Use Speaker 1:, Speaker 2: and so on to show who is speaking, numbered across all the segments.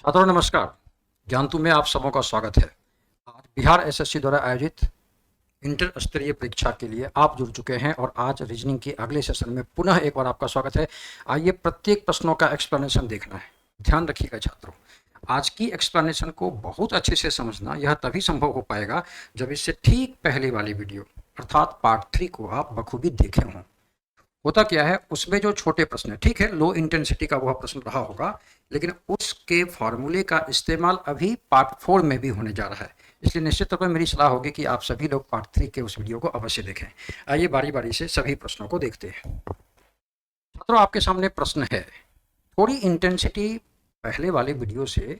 Speaker 1: छात्रों नमस्कार। ज्ञानतु में आप सबों का स्वागत है। आज बिहार एसएससी द्वारा आयोजित इंटर स्तरीय परीक्षा के लिए आप जुड़ चुके हैं और आज रीजनिंग के अगले सेशन में पुनः एक बार आपका स्वागत है। आइए प्रत्येक प्रश्नों का एक्सप्लेनेशन देखना है। ध्यान रखिएगा छात्रों, आज की एक्सप्लेनेशन को बहुत अच्छे से समझना यह तभी संभव हो पाएगा जब इससे ठीक पहले वाली वीडियो अर्थात पार्ट 3 को आप बखूबी देखे हों। होता क्या है, उसमें जो छोटे प्रश्न है, ठीक है, लो इंटेंसिटी का वह प्रश्न रहा होगा, लेकिन उसके फॉर्मूले का इस्तेमाल अभी पार्ट 4 में भी होने जा रहा है। इसलिए निश्चित तौर पर मेरी सलाह होगी कि आप सभी लोग पार्ट 3 के उस वीडियो को अवश्य देखें। आइए बारी बारी से सभी प्रश्नों को देखते हैं। छात्रों, आपके सामने प्रश्न है। थोड़ी इंटेंसिटी पहले वाले वीडियो से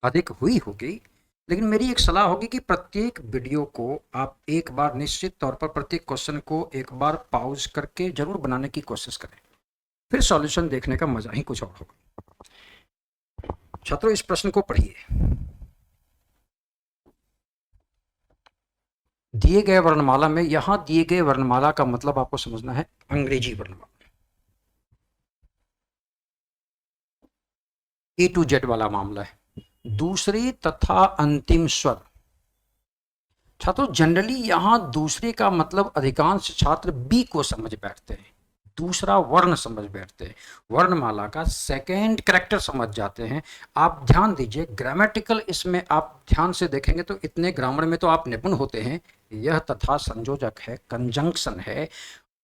Speaker 1: अधिक हुई होगी, लेकिन मेरी एक सलाह होगी कि प्रत्येक वीडियो को आप एक बार निश्चित तौर पर प्रत्येक क्वेश्चन को एक बार पॉज करके जरूर बनाने की कोशिश करें, फिर सॉल्यूशन देखने का मजा ही कुछ और होगा। छात्रों, इस प्रश्न को पढ़िए। दिए गए वर्णमाला में, यहां दिए गए वर्णमाला का मतलब आपको समझना है अंग्रेजी वर्णमाला, ए टू जेड वाला मामला है। दूसरे तथा अंतिम स्वर। छात्रों, जनरली यहां दूसरे का मतलब अधिकांश छात्र बी को समझ बैठते हैं, दूसरा वर्ण समझ बैठते हैं, वर्णमाला का सेकेंड कैरेक्टर समझ जाते हैं। आप ध्यान दीजिए, ग्रामेटिकल इसमें आप ध्यान से देखेंगे तो इतने ग्रामर में तो आप निपुण होते हैं। यह तथा संयोजक है, कंजंक्शन है,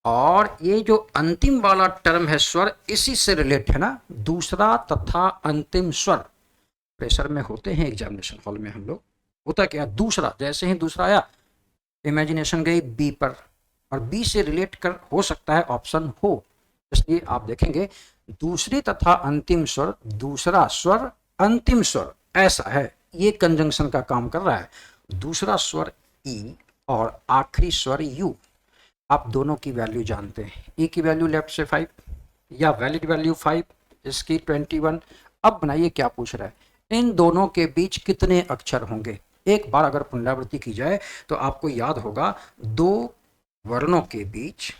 Speaker 1: और ये जो अंतिम वाला टर्म है स्वर, इसी से रिलेट है ना। दूसरा तथा अंतिम स्वर प्रेशर में होते हैं एग्जामिनेशन हॉल में हम लोग। होता क्या, दूसरा, जैसे ही दूसरा आया इमेजिनेशन गई बी पर, और बी से रिलेट कर हो सकता है ऑप्शन हो। इसलिए आप देखेंगे दूसरी तथा अंतिम स्वर, दूसरा स्वर अंतिम स्वर, ऐसा है, ये कंजंक्शन का काम कर रहा है। दूसरा स्वर ई और आखिरी स्वर यू। आप दोनों की वैल्यू जानते हैं। ई की वैल्यू लेफ्ट से 5 या वैलिड वैल्यू 5, इसकी 21। अब बनाइए क्या पूछ रहा है, इन दोनों के बीच कितने अक्षर होंगे। एक बार अगर पुनरावृत्ति की जाए तो आपको याद होगा, दो वर्णों के बीच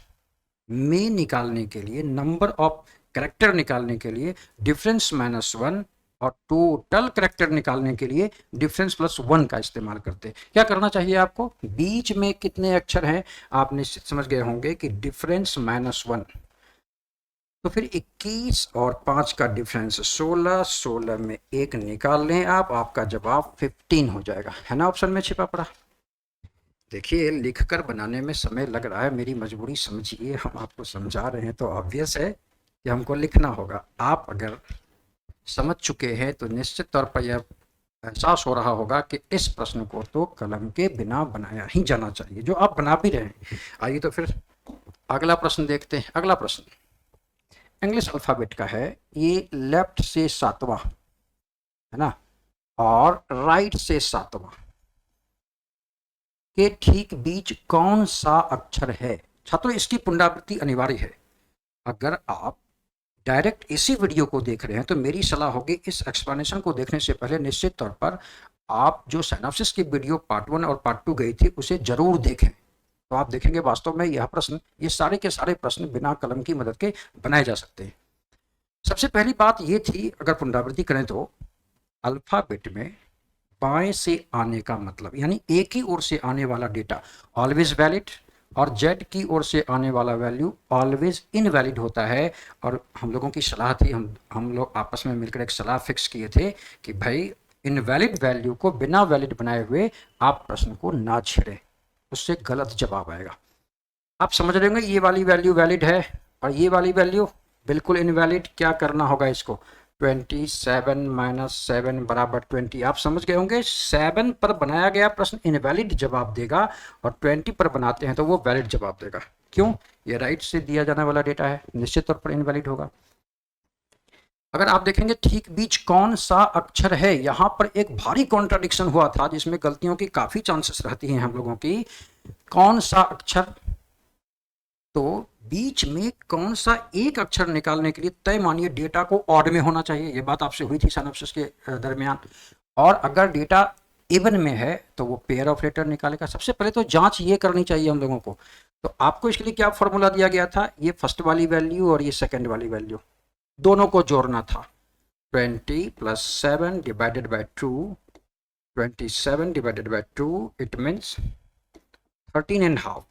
Speaker 1: में निकालने के लिए, नंबर ऑफ कैरेक्टर निकालने के लिए डिफरेंस -1, और टोटल कैरेक्टर निकालने के लिए डिफरेंस +1 का इस्तेमाल करते हैं। क्या करना चाहिए आपको, बीच में कितने अक्षर हैं आप निश्चित समझ गए होंगे कि डिफरेंस -1, तो फिर 21 और 5 का डिफरेंस 16, 16 में 1 निकाल लें आप, आपका जवाब 15 हो जाएगा, है ना, ऑप्शन में छिपा पड़ा। देखिए, लिखकर बनाने में समय लग रहा है, मेरी मजबूरी समझिए, हम आपको समझा रहे हैं तो ऑब्वियस है कि हमको लिखना होगा। आप अगर समझ चुके हैं तो निश्चित तौर पर यह एहसास हो रहा होगा कि इस प्रश्न को तो कलम के बिना बनाया ही जाना चाहिए, जो आप बना भी रहे हैं। आइए तो फिर अगला प्रश्न देखते हैं। अगला प्रश्न इंग्लिश अल्फ़ाबेट का है। ये लेफ्ट से 7वां है ना, और राइट से 7वां के ठीक बीच कौन सा अक्षर है। छात्रों, इसकी पुनरावृत्ति अनिवार्य है। अगर आप डायरेक्ट इसी वीडियो को देख रहे हैं तो मेरी सलाह होगी, इस एक्सप्लेनेशन को देखने से पहले निश्चित तौर पर आप जो साइनॉप्सिस की वीडियो पार्ट 1 और पार्ट 2 गई थी उसे जरूर देखें। तो आप देखेंगे वास्तव में यह प्रश्न, ये सारे के सारे प्रश्न बिना कलम की मदद के बनाए जा सकते हैं। सबसे पहली बात ये थी, अगर पुनरावृत्ति करें तो अल्फाबेट में बाएं से आने का मतलब, यानी एक ही ओर से आने वाला डेटा ऑलवेज वैलिड, और जेड की ओर से आने वाला वैल्यू ऑलवेज इनवैलिड होता है। और हम लोगों की सलाह थी, हम लोग आपस में मिलकर एक सलाह फिक्स किए थे कि भाई इनवैलिड वैल्यू को बिना वैलिड बनाए हुए आप प्रश्न को ना छेड़ें, उससे गलत जवाब आएगा। आप समझ रहे होंगे, ये वाली वैल्यू वैलिड है और ये वाली वैल्यू बिल्कुल इनवैलिड। क्या करना होगा इसको, 27 - 7 बराबर 20। आप समझ गए होंगे, 7 पर बनाया गया प्रश्न इनवैलिड जवाब देगा और 20 पर बनाते हैं तो वो वैलिड जवाब देगा। क्यों, ये राइट से दिया जाने वाला डेटा है, निश्चित तौर पर इनवैलिड होगा। अगर आप देखेंगे ठीक बीच कौन सा अक्षर है, यहां पर एक भारी कॉन्ट्राडिक्शन हुआ था जिसमें गलतियों की काफी चांसेस रहती हैं हम लोगों की। कौन सा अक्षर, तो बीच में कौन सा एक अक्षर निकालने के लिए तय मानिए डेटा को ऑड में होना चाहिए, ये बात आपसे हुई थी सिनॉप्सिस के दरमियान। और अगर डेटा इवन में है तो वो पेयर ऑफ लेटर निकालेगा। सबसे पहले तो जांच ये करनी चाहिए हम लोगों को। तो आपको इसके लिए क्या फॉर्मूला दिया गया था, ये फर्स्ट वाली वैल्यू और ये सेकंड वाली वैल्यू दोनों को जोड़ना था। 20 plus 7 divided by 2, 27 divided by 2, it means 13.5।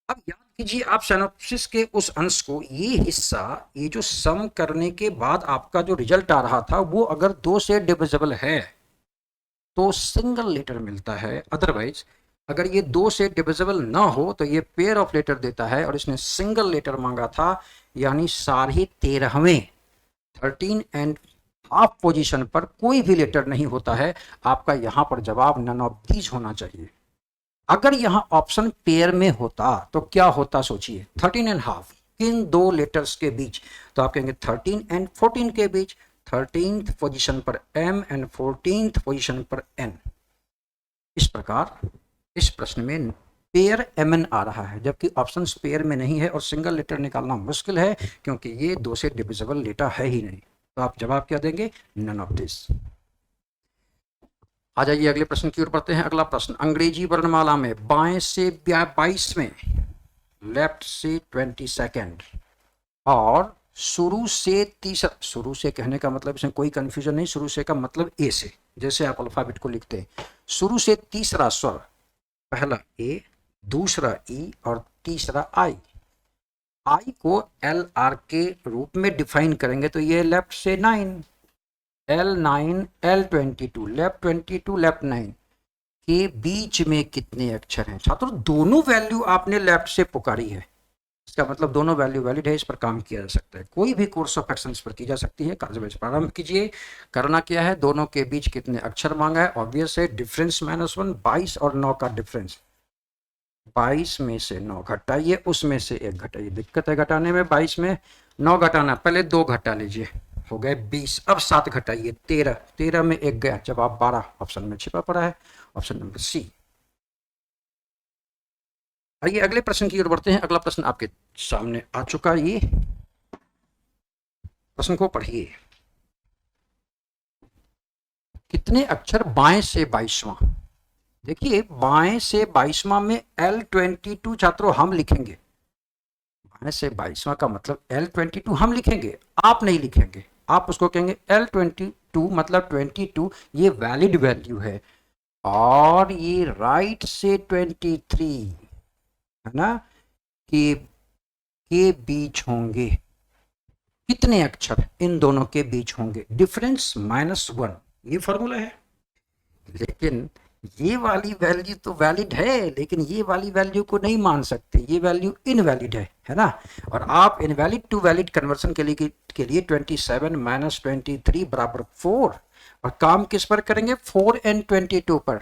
Speaker 1: अब याद कीजिए आप सिनॉप्सिस के उस अंश को, ये हिस्सा, ये जो सम करने के बाद आपका जो रिजल्ट आ रहा था वो अगर 2 से डिविजिबल है तो सिंगल लेटर मिलता है, अदरवाइज अगर ये 2 से डिविजिबल ना हो तो ये पेयर ऑफ लेटर देता है, और इसने सिंगल लेटर मांगा था, यानी 13.5वें 13.5 पोजीशन पर कोई भी लेटर नहीं होता है। आपका यहां पर जवाब नन ऑफ दीज होना चाहिए। अगर यहां ऑप्शन पेयर में होता तो क्या होता सोचिए, 13.5 किन दो लेटर्स के बीच, तो आप कहेंगे 13 एंड 14 के बीच, 13th पोजीशन पर m एंड 14th पोजीशन पर n। इस प्रकार इस प्रश्न में पेयर mn आ रहा है, जबकि ऑप्शन पेयर में नहीं है और सिंगल लेटर निकालना मुश्किल है क्योंकि ये 2 से डिविजिबल लेटर है ही नहीं। तो आप जवाब क्या देंगे, नन ऑफ दिस। आ जाइए अगले प्रश्न की ओर बढ़ते हैं। अगला प्रश्न, अंग्रेजी वर्णमाला में बाएं से 22वें, लेफ्ट से 22nd और शुरू से तीसरा, शुरू से कहने का मतलब इसमें कोई कंफ्यूजन नहीं, शुरू से का मतलब ए से, जैसे आप अल्फाबेट को लिखते हैं, शुरू से तीसरा स्वर, पहला ए, दूसरा ई और तीसरा आई। आई को एल आर के रूप में डिफाइन करेंगे तो ये लेफ्ट से 9, L9, L22, लेफ्ट 22, लेफ्ट 9 के बीच में कितने अक्षर हैं? छात्रों दोनों वैल्यू आपने लेफ्ट से पुकारी है, इसका मतलब दोनों वैल्यू वैलिड है, इस पर काम किया जा सकता है, कोई भी कोर्स ऑफ एक्शन इस पर की जा सकती है। कार्यवाही प्रारंभ कीजिए। करना क्या है, दोनों के बीच कितने अक्षर मांगा है, ऑब्वियस है, डिफरेंस -1, 22 और 9 का डिफरेंस, 22 में से 9 घटाइए, उसमें से 1 घटाइए, दिक्कत है घटाने में, 22 में 9 घटाना, पहले 2 घटा लीजिए, हो गए 20, अब 7 घटाइए 13, 13 में 1 गया, जवाब 12 ऑप्शन में छिपा पड़ा है, ऑप्शन नंबर सी। आइए अगले प्रश्न की ओर बढ़ते हैं। अगला प्रश्न आपके सामने आ चुका है, ये प्रश्न को पढ़िए। कितने अक्षर बाएं से 22वां, देखिए बाएं से 22वां में L22 छात्रों हम लिखेंगे, बाएं से 22वां का मतलब L22 हम लिखेंगे, आप नहीं लिखेंगे, आप उसको कहेंगे L22 मतलब 22, ये वैलिड वैल्यू है, और ये राइट से 23 है ना, के बीच होंगे। कितने अक्षर इन दोनों के बीच होंगे, डिफरेंस -1, ये फॉर्मूला है। लेकिन ये वाली वैल्यू तो वैलिड है, लेकिन ये वाली वैल्यू को नहीं मान सकते, ये वैल्यू इनवैलिड है ना, और आप इनवैलिड टू वैलिड कन्वर्सन के लिए 27 - 23 बराबर 4, और काम किस पर करेंगे, 4 and 22 पर,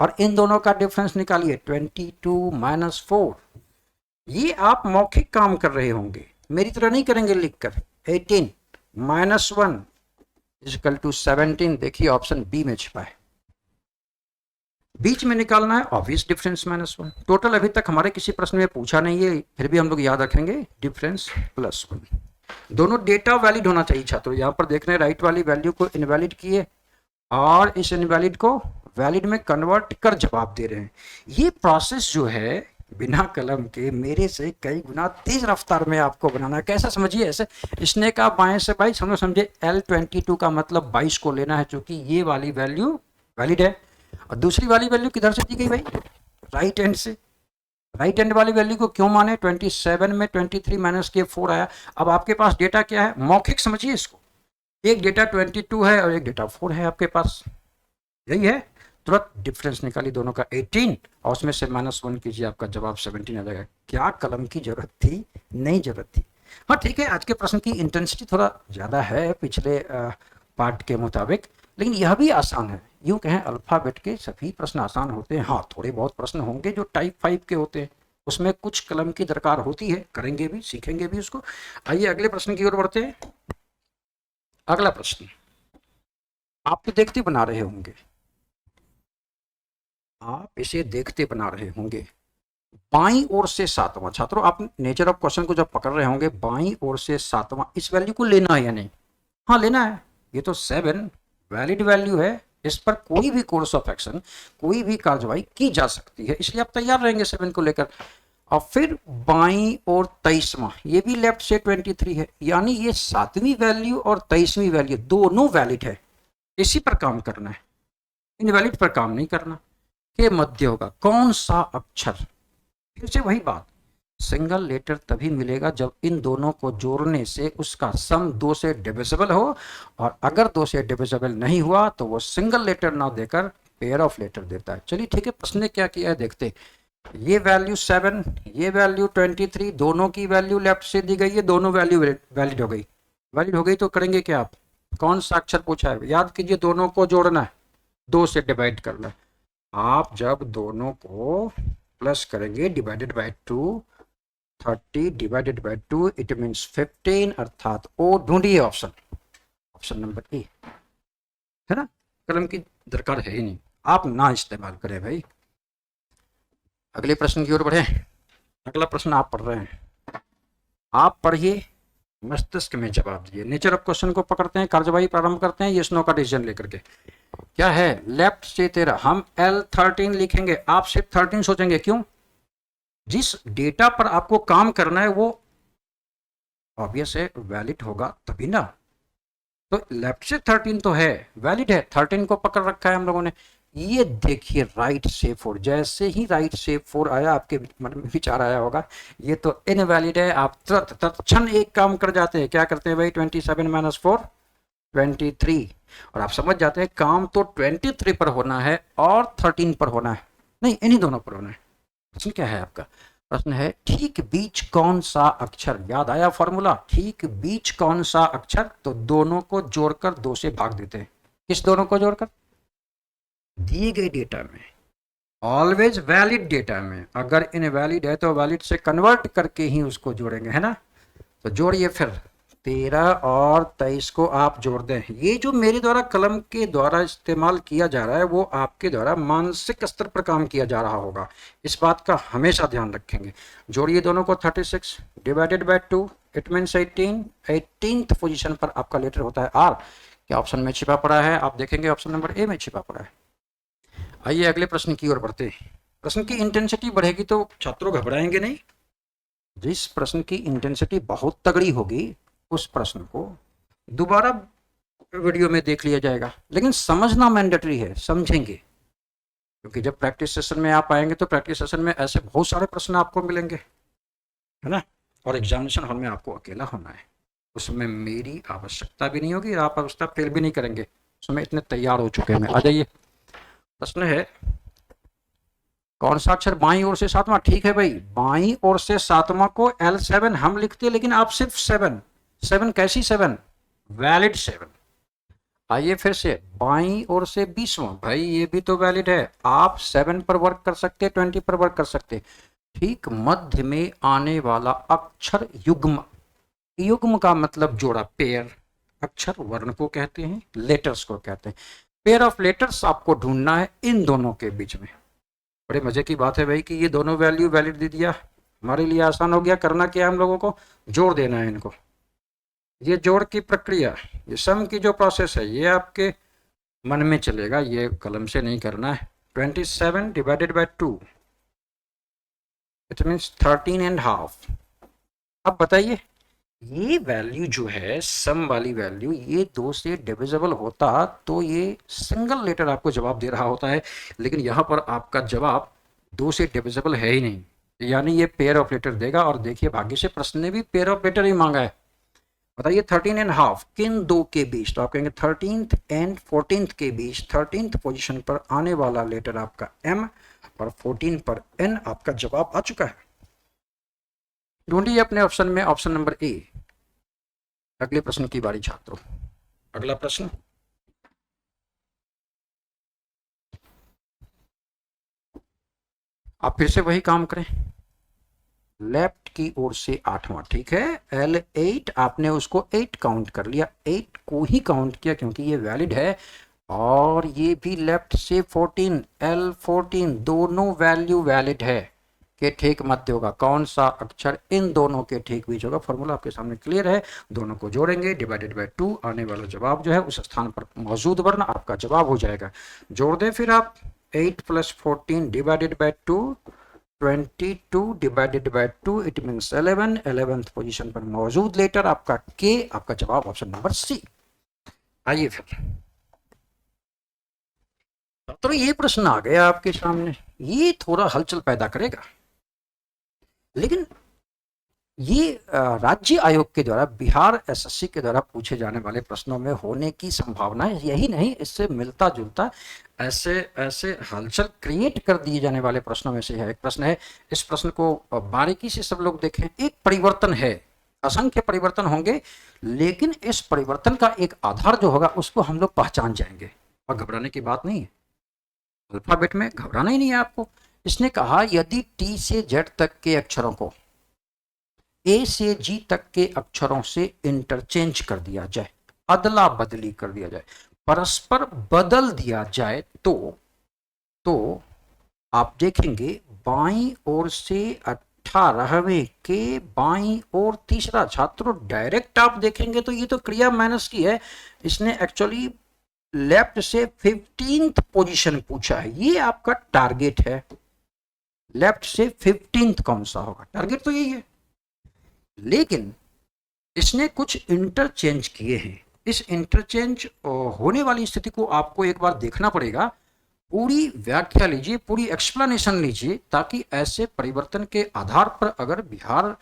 Speaker 1: और इन दोनों का डिफरेंस निकालिए 22 - 4। ये आप मौखिक काम कर रहे होंगे, मेरी तरह नहीं करेंगे लिखकर। 18 - 1 = 17, देखिए ऑप्शन बी में छिपा है, बीच में निकालना है, ऑब्वियस डिफरेंस -1। टोटल अभी तक हमारे किसी प्रश्न में पूछा नहीं है, फिर भी हम लोग याद रखेंगे डिफरेंस +1। दोनों डेटा वैलिड होना चाहिए छात्रों, यहाँ पर देख रहे हैं राइट वाली वैल्यू को इनवैलिड किए और इस इनवैलिड को वैलिड में कन्वर्ट कर जवाब दे रहे हैं। ये प्रोसेस जो है बिना कलम के मेरे से कई गुना तेज रफ्तार में आपको बनाना है। कैसा समझिए, ऐसे इसने कहा बाएं से 22, हम लोग समझे L22 का मतलब 22 को लेना है, क्योंकि ये वाली वैल्यू वैलिड है, और दूसरी वाली वैल्यू किधर से दी गई भाई, राइट हैंड से। राइट हैंड वाली वैल्यू को क्यों माने, 27 में 23 - 4 आया। अब आपके पास डेटा क्या है, मौखिक समझिए इसको, एक डेटा 22 है और एक डेटा 4 है आपके पास, यही है। तुरंत डिफरेंस निकाली दोनों का 18, और उसमें से -1 कीजिए, आपका जवाब 17 आ जाएगा। क्या कलम की जरूरत थी, नहीं जरूरत थी। हाँ ठीक है, आज के प्रश्न की इंटेंसिटी थोड़ा ज़्यादा है पिछले पार्ट के मुताबिक, लेकिन यह भी आसान है। यूँ कहें अल्फ़ाबेट के सभी प्रश्न आसान होते हैं, हाँ थोड़े बहुत प्रश्न होंगे जो टाइप 5 के होते हैं, उसमें कुछ कलम की दरकार होती है, करेंगे भी, सीखेंगे भी उसको। आइए अगले प्रश्न की ओर बढ़ते हैं। अगला प्रश्न आप तो देखते बना रहे होंगे, आप इसे देखते बना रहे होंगे। बाईं ओर से 7वां, छात्रों आप नेचर ऑफ क्वेश्चन को जब पकड़ रहे होंगे, बाईं ओर से 7वां, इस वैल्यू को लेना है या नहीं, हाँ लेना है। ये तो 7 वैलिड वैल्यू है, इस पर कोई भी कोर्स ऑफ एक्शन, कोई भी कार्रवाई की जा सकती है, इसलिए आप तैयार रहेंगे 7 को लेकर। और फिर बाईं और 23वां, ये भी लेफ्ट से 23 है, यानी ये 7वीं वैल्यू और 23वीं वैल्यू दोनों वैलिड है। इसी पर काम करना है, इनवैलिड पर काम नहीं करना। के मध्य होगा कौन सा अक्षर? फिर से वही बात, सिंगल लेटर तभी मिलेगा जब इन दोनों को जोड़ने से उसका सम 2 से डिविजिबल हो, और अगर 2 से डिविजिबल नहीं हुआ तो वो सिंगल लेटर ना देकर पेयर ऑफ लेटर देता है। चलिए ठीक है, प्रश्न ने क्या किया है देखते। ये वैल्यू 7, ये वैल्यू 23, दोनों की वैल्यू लेफ्ट से दी गई है, दोनों वैल्यू वैलिड हो गई। वैलिड हो गई तो करेंगे क्या आप? कौन सा अक्षर पूछा है? याद कीजिए, दोनों को जोड़ना है, 2 से डिवाइड करना है। आप जब दोनों को प्लस करेंगे divided by 2, 30 divided by 2 it means 15, अर्थात ओ ढूंढिए ऑप्शन, ऑप्शन नंबर ए है ना। कलम की दरकार है ही नहीं, आप ना इस्तेमाल करें भाई। अगले प्रश्न की ओर बढ़े। अगला प्रश्न आप पढ़ रहे हैं, आप पढ़िए, मस्तिष्क में जवाब दिए। नेचर ऑफ क्वेश्चन को पकड़ते हैं, कार्यवाही प्रारंभ करते हैं यस नो का डिसीजन लेकर के। क्या है? लेफ्ट से 13, हम L13 लिखेंगे, आप सिर्फ 13 सोचेंगे, क्यों? जिस डेटा पर आपको काम करना है वो ऑब्वियस है वैलिड होगा तभी ना। तो लेफ्ट से 13 तो है, वैलिड है, 13 को पकड़ रखा है हम लोगों ने। ये देखिए राइट से 4, जैसे ही राइट से 4 आया आपके मन में विचार आया होगा ये तो इनवैलिड है, आप तुरंत तत्क्षण एक काम कर जाते हैं। क्या करते हैं भाई? 27 माइनस 4 23, और आप समझ जाते हैं काम तो 23 पर होना है और 13 पर होना है, नहीं इन्हीं दोनों पर होना है। प्रश्न क्या है आपका? प्रश्न है ठीक बीच कौन सा अक्षर? याद आया फॉर्मूला, ठीक बीच कौन सा अक्षर? तो दोनों को जोड़कर 2 से भाग देते हैं। किस दोनों को जोड़कर? दिए गए डेटा में, ऑलवेज वैलिड डेटा में। अगर इनवैलिड है तो वैलिड से कन्वर्ट करके ही उसको जोड़ेंगे, है ना। तो जोड़िए फिर, 13 और 23 को आप जोड़ दें। ये जो मेरे द्वारा कलम के द्वारा इस्तेमाल किया जा रहा है वो आपके द्वारा मानसिक स्तर पर काम किया जा रहा होगा, इस बात का हमेशा ध्यान रखेंगे। जोड़िए दोनों को, 36 divided by 2 it means 18, 18th position पर आपका लेटर होता है आर। क्या ऑप्शन में छिपा पड़ा है? आप देखेंगे ऑप्शन नंबर ए में छिपा पड़ा है। आइए अगले प्रश्न की ओर बढ़ते हैं। प्रश्न की इंटेंसिटी बढ़ेगी तो छात्रों घबराएंगे नहीं। जिस प्रश्न की इंटेंसिटी बहुत तगड़ी होगी उस प्रश्न को दोबारा वीडियो में देख लिया जाएगा, लेकिन समझना मैंडेटरी है, समझेंगे। क्योंकि जब प्रैक्टिस सेशन में आप आएंगे तो प्रैक्टिस सेशन में ऐसे बहुत सारे प्रश्न आपको मिलेंगे, है ना। और एग्जामिनेशन हॉल में आपको अकेला होना है, उसमें मेरी आवश्यकता भी नहीं होगी, आप आवश्यकता फेल भी नहीं करेंगे, उसमें इतने तैयार हो चुके हैं। आ जाइए, प्रश्न है कौन सा अक्षर बाईं ओर से 7वां? ठीक है भाई, बाईं ओर से 7वां को L7 हम लिखते हैं, लेकिन आप सिर्फ 7 कैसी 7? वैलिड 7। आइए फिर से, बाईं ओर से 20वां, भाई ये भी तो वैलिड है, आप 7 पर वर्क कर सकते, 20 पर वर्क कर सकते। ठीक मध्य में आने वाला अक्षर युग्म, युग्म का मतलब जोड़ा, पेयर। अक्षर वर्ण को कहते हैं, लेटर्स को कहते हैं। पेयर ऑफ लेटर्स आपको ढूंढना है इन दोनों के बीच में। बड़े मजे की बात है भाई कि ये दोनों वैल्यू वैलिड दे दिया, हमारे लिए आसान हो गया। करना क्या है हम लोगों को? जोड़ देना है इनको। ये जोड़ की प्रक्रिया, ये सम की जो प्रोसेस है ये आपके मन में चलेगा, ये कलम से नहीं करना है। 27 डिवाइडेड बाय 2 इट मीन्स 13.5। अब बताइए, ये वैल्यू जो है सम वाली वैल्यू, ये 2 से डिविजिबल होता तो ये सिंगल लेटर आपको जवाब दे रहा होता है, लेकिन यहाँ पर आपका जवाब 2 से डिविजिबल है ही नहीं, यानी ये पेयर ऑफ लेटर देगा। और देखिए भाग्य से प्रश्न ने भी पेयर ऑफ लेटर ही मांगा है। बताइए 13.5 किन दो के बीच? तो आप कहेंगे 13th एंड 14th के बीच। 13th पोजीशन पर आने वाला लेटर आपका M और 14 पर N। आपका जवाब आ चुका है। ढूंढिए अपने ऑप्शन में ऑप्शन नंबर ए। अगले प्रश्न की बारी छात्रों। अगला प्रश्न, आप फिर से वही काम करें, लेफ्ट की ओर से 8वां, ठीक है। L8 आपने उसको 8 काउंट कर लिया, 8 को ही काउंट किया क्योंकि ये वैलिड है। और ये भी लेफ्ट से 14, L14, दोनों वैल्यू वैलिड है। के ठीक मध्य होगा कौन सा अक्षर? इन दोनों के ठीक बीच होगा। फॉर्मूला आपके सामने क्लियर है, दोनों को जोड़ेंगे डिवाइडेड बाय 2, आने वाला जवाब जो है उस स्थान पर मौजूद वर्ण आपका जवाब हो जाएगा। जोड़ दें फिर आप, 8 + 14 divided by 2 22 divided by 2 it means 11, 11th position पर मौजूद लेटर आपका के, आपका जवाब ऑप्शन नंबर सी। आइए फिर तो ये प्रश्न आ गया आपके सामने, ये थोड़ा हलचल पैदा करेगा, लेकिन ये राज्य आयोग के द्वारा, बिहार एसएससी के द्वारा पूछे जाने वाले प्रश्नों में होने की संभावना है। यही नहीं, इससे मिलता जुलता ऐसे ऐसे हलचल क्रिएट कर दिए जाने वाले प्रश्नों में से है एक प्रश्न है। इस प्रश्न को बारीकी से सब लोग देखें। एक परिवर्तन है, असंख्य परिवर्तन होंगे, लेकिन इस परिवर्तन का एक आधार जो होगा उसको हम लोग पहचान जाएंगे, और घबराने की बात नहीं है। अल्फाबेट में घबराना ही नहीं है आपको। इसने कहा यदि टी से जेड तक के अक्षरों को ए से जी तक के अक्षरों से इंटरचेंज कर दिया जाए, अदला बदली कर दिया जाए, परस्पर बदल दिया जाए, तो आप देखेंगे बाईं ओर से 18वें के बाईं ओर तीसरा। छात्रों डायरेक्ट आप देखेंगे तो ये तो क्रिया माइनस की है, इसने एक्चुअली लेफ्ट से 15th पोजीशन पूछा है। ये आपका टारगेट है, लेफ्ट से 15th कौन सा होगा, टारगेट तो यही है। लेकिन इसने कुछ इंटरचेंज किए हैं। इस इंटरचेंज होने वाली स्थिति को आपको एक बार देखना पड़ेगा। पूरी व्याख्या लीजिए, पूरी एक्सप्लेनेशन लीजिए, ताकि ऐसे परिवर्तन के आधार पर अगर बिहार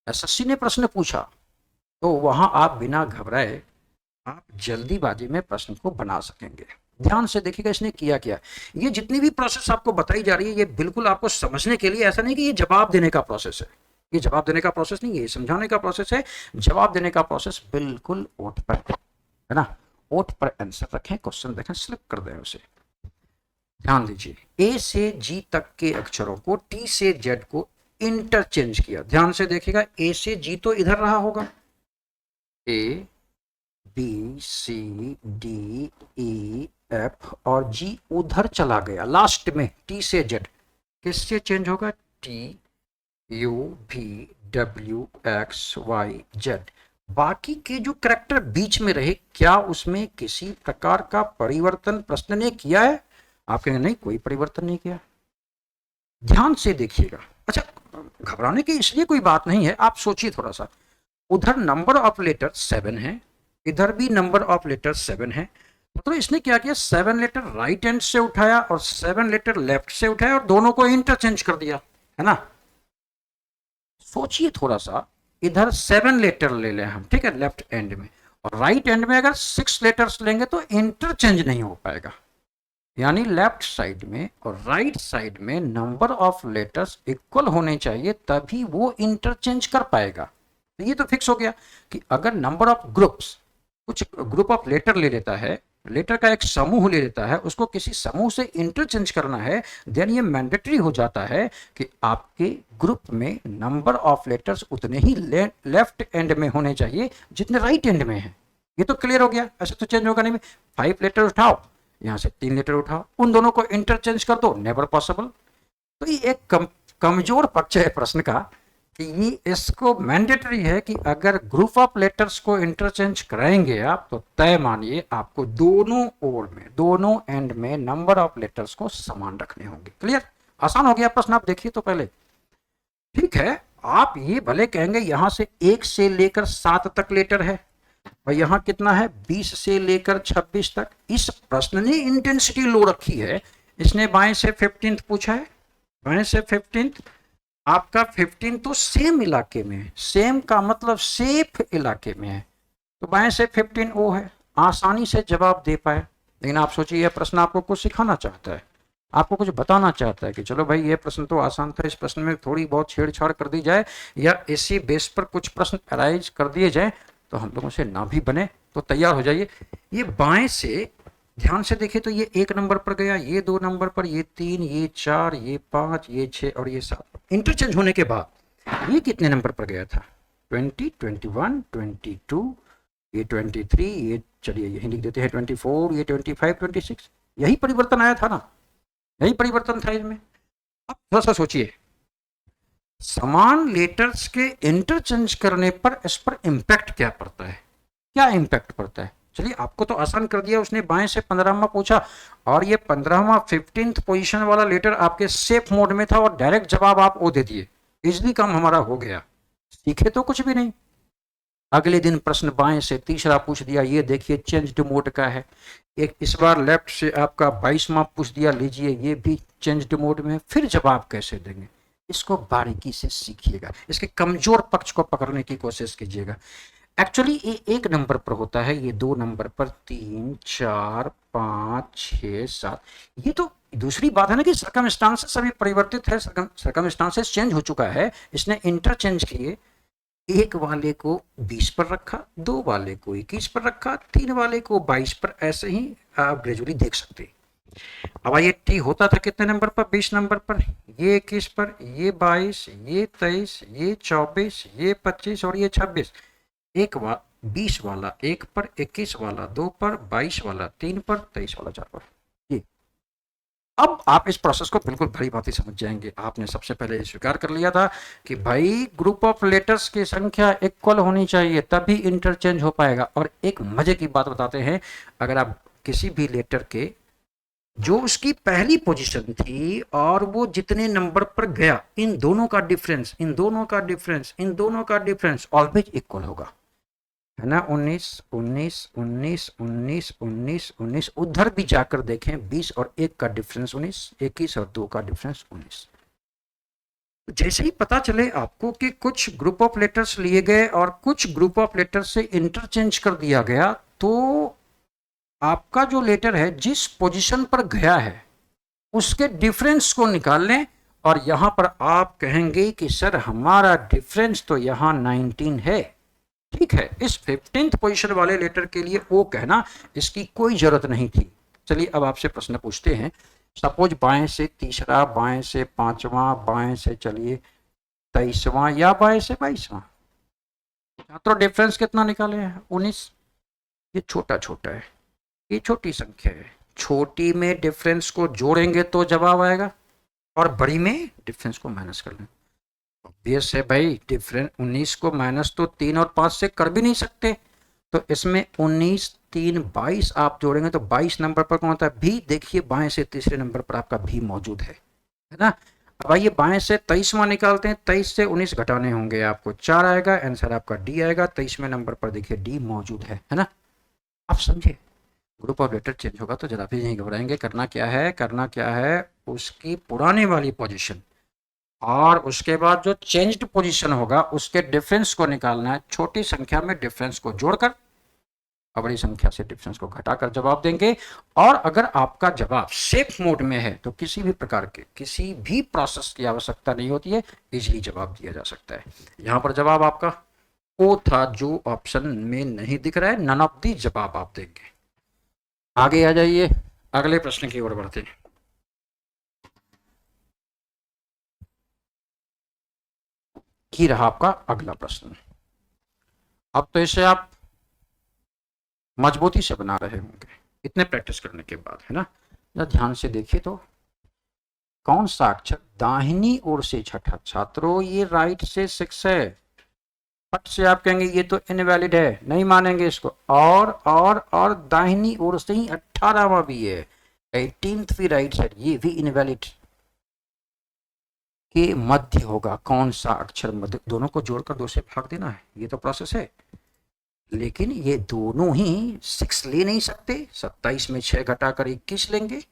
Speaker 1: एसएससी ने प्रश्न पूछा तो वहां आप बिना घबराए आप जल्दीबाजी में प्रश्न को बना सकेंगे। ध्यान से देखिएगा इसने किया क्या। ये जितनी भी प्रोसेस आपको बताई जा रही है, ये बिल्कुल आपको समझने के लिए, ऐसा नहीं कि ये जवाब देने का प्रोसेस है। ये जवाब देने का प्रोसेस नहीं है, ये समझाने का प्रोसेस है। जवाब देने का प्रोसेस बिल्कुल ओट पर है ना। ओट पर आंसर रखें, क्वेश्चन देखें, स्लिप कर दें उसे। ध्यान दीजिए, ए से जी तक के अक्षरों को टी से जेड को इंटरचेंज किया। ध्यान से देखिएगा, ए से जी तो इधर रहा होगा, A B C D E F, और जी उधर चला गया। लास्ट में टी से जेड किससे चेंज होगा, T U V W X Y Z. बाकी के जो करैक्टर बीच में रहे, क्या उसमें किसी प्रकार का परिवर्तन प्रश्न ने किया है? आप कहेंगे नहीं, कोई परिवर्तन नहीं किया। ध्यान से देखिएगा। अच्छा, घबराने की इसलिए कोई बात नहीं है, आप सोचिए थोड़ा सा। उधर नंबर ऑफ लेटर 7 है, इधर भी नंबर ऑफ लेटर 7 है, तो इसने क्या किया, 7 लेटर राइट हैंड से उठाया और 7 लेटर लेफ्ट से उठाया और दोनों को इंटरचेंज कर दिया, है ना। सोचिए थोड़ा सा, इधर 7 लेटर ले लें हम, ठीक है, लेफ्ट एंड में, और राइट एंड में अगर 6 लेटर्स लेंगे तो इंटरचेंज नहीं हो पाएगा। यानी लेफ्ट साइड में और राइट साइड में नंबर ऑफ लेटर्स इक्वल होने चाहिए, तभी वो इंटरचेंज कर पाएगा। तो ये तो फिक्स हो गया कि अगर नंबर ऑफ ग्रुप्स, कुछ ग्रुप ऑफ लेटर ले लेता है, लेटर का एक समूह ले लेता है, उसको किसी समूह से इंटरचेंज करना है, देन ये मैंडेटरी हो जाता है कि आपके ग्रुप में नंबर ऑफ लेटर्स उतने ही लेफ्ट एंड में होने चाहिए जितने राइट एंड में हैं। ये तो क्लियर हो गया, ऐसे तो चेंज होगा नहीं। 5 लेटर उठाओ, यहाँ से 3 लेटर उठाओ, उन दोनों को इंटरचेंज कर दो, नेवर पॉसिबल। तो ये एक कमजोर पक्ष है प्रश्न का कि ये इसको मैंडेटरी है कि अगर ग्रुप ऑफ लेटर्स को इंटरचेंज कराएंगे आप, तो तय मानिए आपको दोनों ओर में, दोनों एंड में नंबर ऑफ लेटर्स को समान रखने होंगे। क्लियर, आसान हो गया प्रश्न, आप देखिए तो पहले। ठीक है, आप ये भले कहेंगे यहां से 1 से लेकर 7 तक लेटर है, और यहां कितना है, 20 से लेकर 26 तक। इस प्रश्न ने इंटेंसिटी लो रखी है, इसने बाएं से 15th पूछा है, बाएं से 15th, आपका 15 तो सेम इलाके में है, सेम का मतलब सेफ इलाके में है, तो बाएं से 15 वो है, आसानी से जवाब दे पाए। लेकिन आप सोचिए, यह प्रश्न आपको कुछ सिखाना चाहता है, आपको कुछ बताना चाहता है कि चलो भाई ये प्रश्न तो आसान था, इस प्रश्न में थोड़ी बहुत छेड़छाड़ कर दी जाए, या इसी बेस पर कुछ प्रश्न अराइज कर दिए जाए, तो हम लोगों से ना भी बने तो तैयार हो जाइए। ये बाएं से ध्यान से देखिए तो ये 1 नंबर पर गया, ये 2 नंबर पर, ये 3, ये 4, ये 5, ये 6 और ये 7। इंटरचेंज होने के बाद ये कितने नंबर पर गया था, 20, 21, 22, ये 23, ये चलिए यही लिख देते हैं 24, ये 25, 26। यही परिवर्तन आया था ना, यही परिवर्तन था इसमें। अब थोड़ा सा सोचिए, समान लेटर्स के इंटरचेंज करने पर इस पर इंपैक्ट क्या पड़ता है, क्या इंपैक्ट पड़ता है। चलिए आपको तो आसान कर दिया उसने, बाएं से 15वां पूछा और ये 15वां 15th पोजीशन वाला लेटर आपके सेफ मोड में था और डायरेक्ट जवाब आप ओ दे दिए, इजली काम हमारा हो गया, सीखे तो कुछ भी नहीं। अगले दिन प्रश्न बाएं से तीसरा पूछ दिया, ये देखिए चेंज्ड मोड का है। एक इस बार लेफ्ट से आपका 22वां पूछ दिया, लीजिए ये भी चेंज्ड मोड में, फिर जवाब कैसे देंगे, इसको बारीकी से सीखिएगा, इसके कमजोर पक्ष को पकड़ने की कोशिश कीजिएगा। एक्चुअली ये एक नंबर पर होता है, ये 2 नंबर पर, 3 4 5 6 7, ये तो दूसरी बात है ना कि सर्कमस्टांसेस अभी परिवर्तित है, सर्कमस्टांसेस चेंज हो चुका है, इसने इंटरचेंज किए, एक वाले को 20 पर रखा, 2 वाले को 21 पर रखा, 3 वाले को 22 पर, ऐसे ही आप ग्रेजुअली देख सकते हैं। अब ये टी होता था कितने नंबर पर, 20 नंबर पर, ये 21 पर, ये 22, ये 23, ये 24, ये 25 और ये 26, 20 वाला 1 पर, 21 वाला 2 पर, 22 वाला 3 पर, 23 वाला 4 पर। ये अब आप इस प्रोसेस को बिल्कुल भली भांति समझ जाएंगे। आपने सबसे पहले स्वीकार कर लिया था कि भाई ग्रुप ऑफ लेटर्स की संख्या इक्वल होनी चाहिए तभी इंटरचेंज हो पाएगा। और एक मजे की बात बताते हैं, अगर आप किसी भी लेटर के जो उसकी पहली पोजीशन थी और वो जितने नंबर पर गया, इन दोनों का डिफरेंस, इन दोनों का डिफरेंस, इन दोनों का डिफरेंस ऑलवेज इक्वल होगा, है ना। 19 19 19 19 19 19, उधर भी जाकर देखें 20 और 1 का डिफरेंस 19, 21 और 2 का डिफरेंस 19। जैसे ही पता चले आपको कि कुछ ग्रुप ऑफ लेटर्स लिए गए और कुछ ग्रुप ऑफ लेटर्स से इंटरचेंज कर दिया गया, तो आपका जो लेटर है जिस पोजीशन पर गया है उसके डिफरेंस को निकाल लें और यहां पर आप कहेंगे कि सर हमारा डिफरेंस तो यहां 19 है, ठीक है। इस 15th पोजीशन वाले लेटर के लिए ओ कहना, इसकी कोई जरूरत नहीं थी। चलिए अब आपसे प्रश्न पूछते हैं, सपोज बाएं से तीसरा, बाएं से 5वां, बाएं से चलिए 23वां या बाएं से 22वां, छात्रों डिफरेंस कितना निकाले हैं, 19। ये छोटा छोटा है, ये छोटी संख्या है, छोटी में डिफरेंस को जोड़ेंगे तो जवाब आएगा और बड़ी में डिफरेंस को माइनस कर लें। ऑब्वियस है भाई, डिफरेंस 19 को माइनस तो 3 और 5 से कर भी नहीं सकते, तो इसमें 19 3 22 आप जोड़ेंगे तो 22 नंबर पर कौन होता है, भी। देखिए बाएं से तीसरे नंबर पर आपका भी मौजूद है ना। अब आइए बाएं से 23वां निकालते हैं, 23 से 19 घटाने होंगे, आपको 4 आएगा, आंसर आपका डी आएगा। 23वें नंबर पर देखिए डी मौजूद है ना। आप समझे, ग्रुप ऑफ लेटर चेंज होगा तो जरा भी नहीं घबराएंगे, करना क्या है, करना क्या है, उसकी पुराने वाली पोजीशन और उसके बाद जो चेंज्ड पोजीशन होगा उसके डिफरेंस को निकालना है। छोटी संख्या में डिफरेंस को जोड़कर और बड़ी संख्या से डिफरेंस को घटाकर जवाब देंगे। और अगर आपका जवाब सेफ मोड में है तो किसी भी प्रकार के किसी भी प्रोसेस की आवश्यकता नहीं होती है, इजीली जवाब दिया जा सकता है। यहां पर जवाब आपका ओ था जो ऑप्शन में नहीं दिख रहा है, नन ऑफ दी जवाब आप देंगे। आगे आ जाइए, अगले प्रश्न की ओर बढ़ते हैं। की रहा आपका अगला प्रश्न। अब तो इसे आप मजबूती से बना रहे होंगे इतने प्रैक्टिस करने के बाद, है ना। जरा ध्यान से देखिए तो, कौन सा अक्षर दाहिनी ओर से छठा, छात्रों ये राइट से 6 है, फट से आप कहेंगे ये तो इनवैलिड है, नहीं मानेंगे इसको। और दाहिनी ओर से ही 18वां भी है, 18th भी राइट साइड, ये भी इनवैलिड। के मध्य होगा कौन सा अक्षर मध्य, दोनों को जोड़कर 2 से भाग देना है, ये तो प्रोसेस है। लेकिन ये दोनों ही 6 ले नहीं सकते, 27 में 6 घटाकर 21 लेंगे,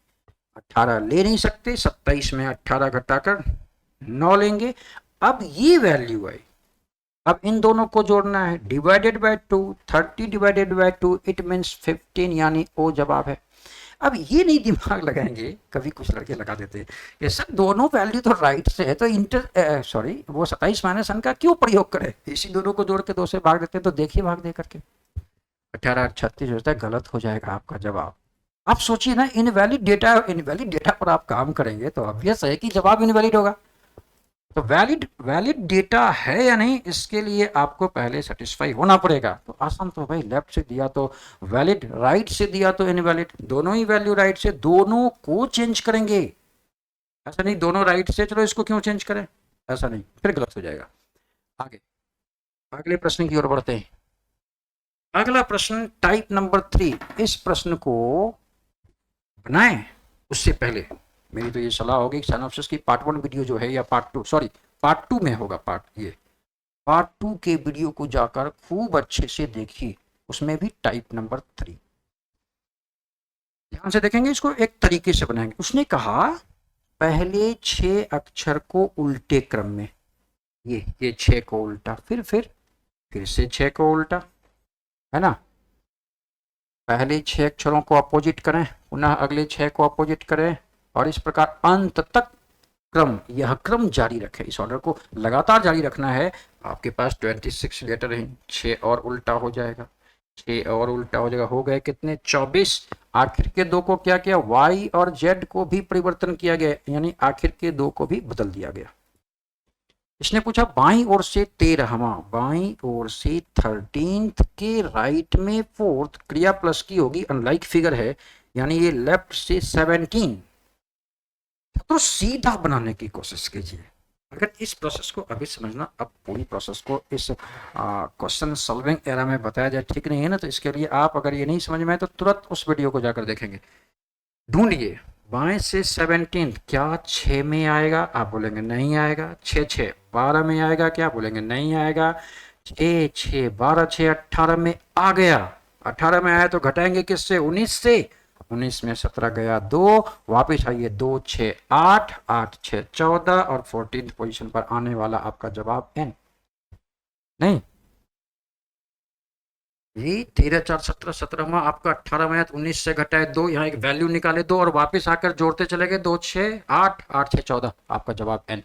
Speaker 1: 18 ले नहीं सकते, 27 में 18 घटाकर 9 लेंगे। अब ये वैल्यू है, अब इन दोनों को जोड़ना है, divided by 2, 30 divided by 2 it means 15, यानी ओ जवाब है। अब ये नहीं दिमाग लगाएंगे, कभी कुछ लड़के लगा देते हैं ये सर दोनों वैल्यू तो राइट से है तो वो 27 माइनस का क्यों प्रयोग करें, इसी दोनों को जोड़ के 2 से भाग देते हैं, तो देखिए भाग दे करके 18 36 होता है, गलत हो जाएगा आपका जवाब। आप सोचिए ना, इनवैलिड डेटा पर आप काम करेंगे तो ऑब्वियस है कि जवाब इनवैलिड होगा। तो वैलिड डेटा है या नहीं, इसके लिए आपको पहले सेटिस्फाई होना पड़ेगा। तो आसान तो भाई, लेफ्ट से दिया तो वैलिड, राइट से दिया तो इनवैलिड, दोनों ही वैल्यू राइट से, दोनों को चेंज करेंगे। ऐसा नहीं दोनों राइट से, चलो इसको क्यों चेंज करें, ऐसा नहीं, फिर गलत हो जाएगा। आगे अगले प्रश्न की ओर बढ़ते हैं। अगला प्रश्न टाइप नंबर 3। इस प्रश्न को बनाएं उससे पहले मेरी तो ये सलाह होगी कि सिनॉप्सिस की पार्ट 1 वीडियो जो है या पार्ट 2 में होगा, पार्ट 2 के वीडियो को जाकर खूब अच्छे से देखिए, उसमें भी टाइप नंबर 3 ध्यान से देखेंगे। इसको एक तरीके से बनाएंगे। उसने कहा पहले 6 अक्षर को उल्टे क्रम में, ये 6 को उल्टा, फिर से 6 को उल्टा, है ना। पहले 6 अक्षरों को अपोजिट करें, पुनः अगले 6 को अपोजिट करें, और इस प्रकार अंत तक क्रम, यह क्रम जारी रखें। इस ऑर्डर को लगातार जारी रखना है। आपके पास 26 लेटर हैं, 6 और उल्टा हो जाएगा, 6 और उल्टा हो जाएगा, हो गए कितने 24। आखिर के 2 को क्या किया, y और z को भी परिवर्तन किया गया, यानी आखिर के 2 को भी बदल दिया गया। इसने पूछा बाईं ओर से 13वां, बाईं ओर से 13th के राइट में 4th क्रिया प्लस की होगी, अनलाइक फिगर है, यानी ये लेफ्ट से 17। तो सीधा बनाने की कोशिश कीजिए। अगर इस प्रोसेस को अभी समझना, अब पूरी प्रोसेस को इस क्वेश्चन सॉल्विंग एरा में बताया जाए ठीक नहीं है ना, तो इसके लिए आप अगर ये नहीं समझ में आए तो तुरंत उस वीडियो को जाकर देखेंगे। ढूंढिए बाएं से 17 क्या 6 में आएगा, आप बोलेंगे नहीं आएगा। 6 6 12 में आएगा क्या, बोलेंगे नहीं आएगा। 6 6 12 6 18 में आ गया। 18 में आया तो घटाएंगे किससे, 19 से। 19 में 17 गया 2, वापिस आइए 2 6 8 8 6 14 और 14th पोजीशन पर आने वाला आपका जवाब n। नहीं, ये 13 4 17 17वां आपका 18 में 19 से घटाए 2, यहाँ एक वैल्यू निकाले 2 और वापस आकर जोड़ते चले गए 2 6 8 8 6 14, आपका जवाब n।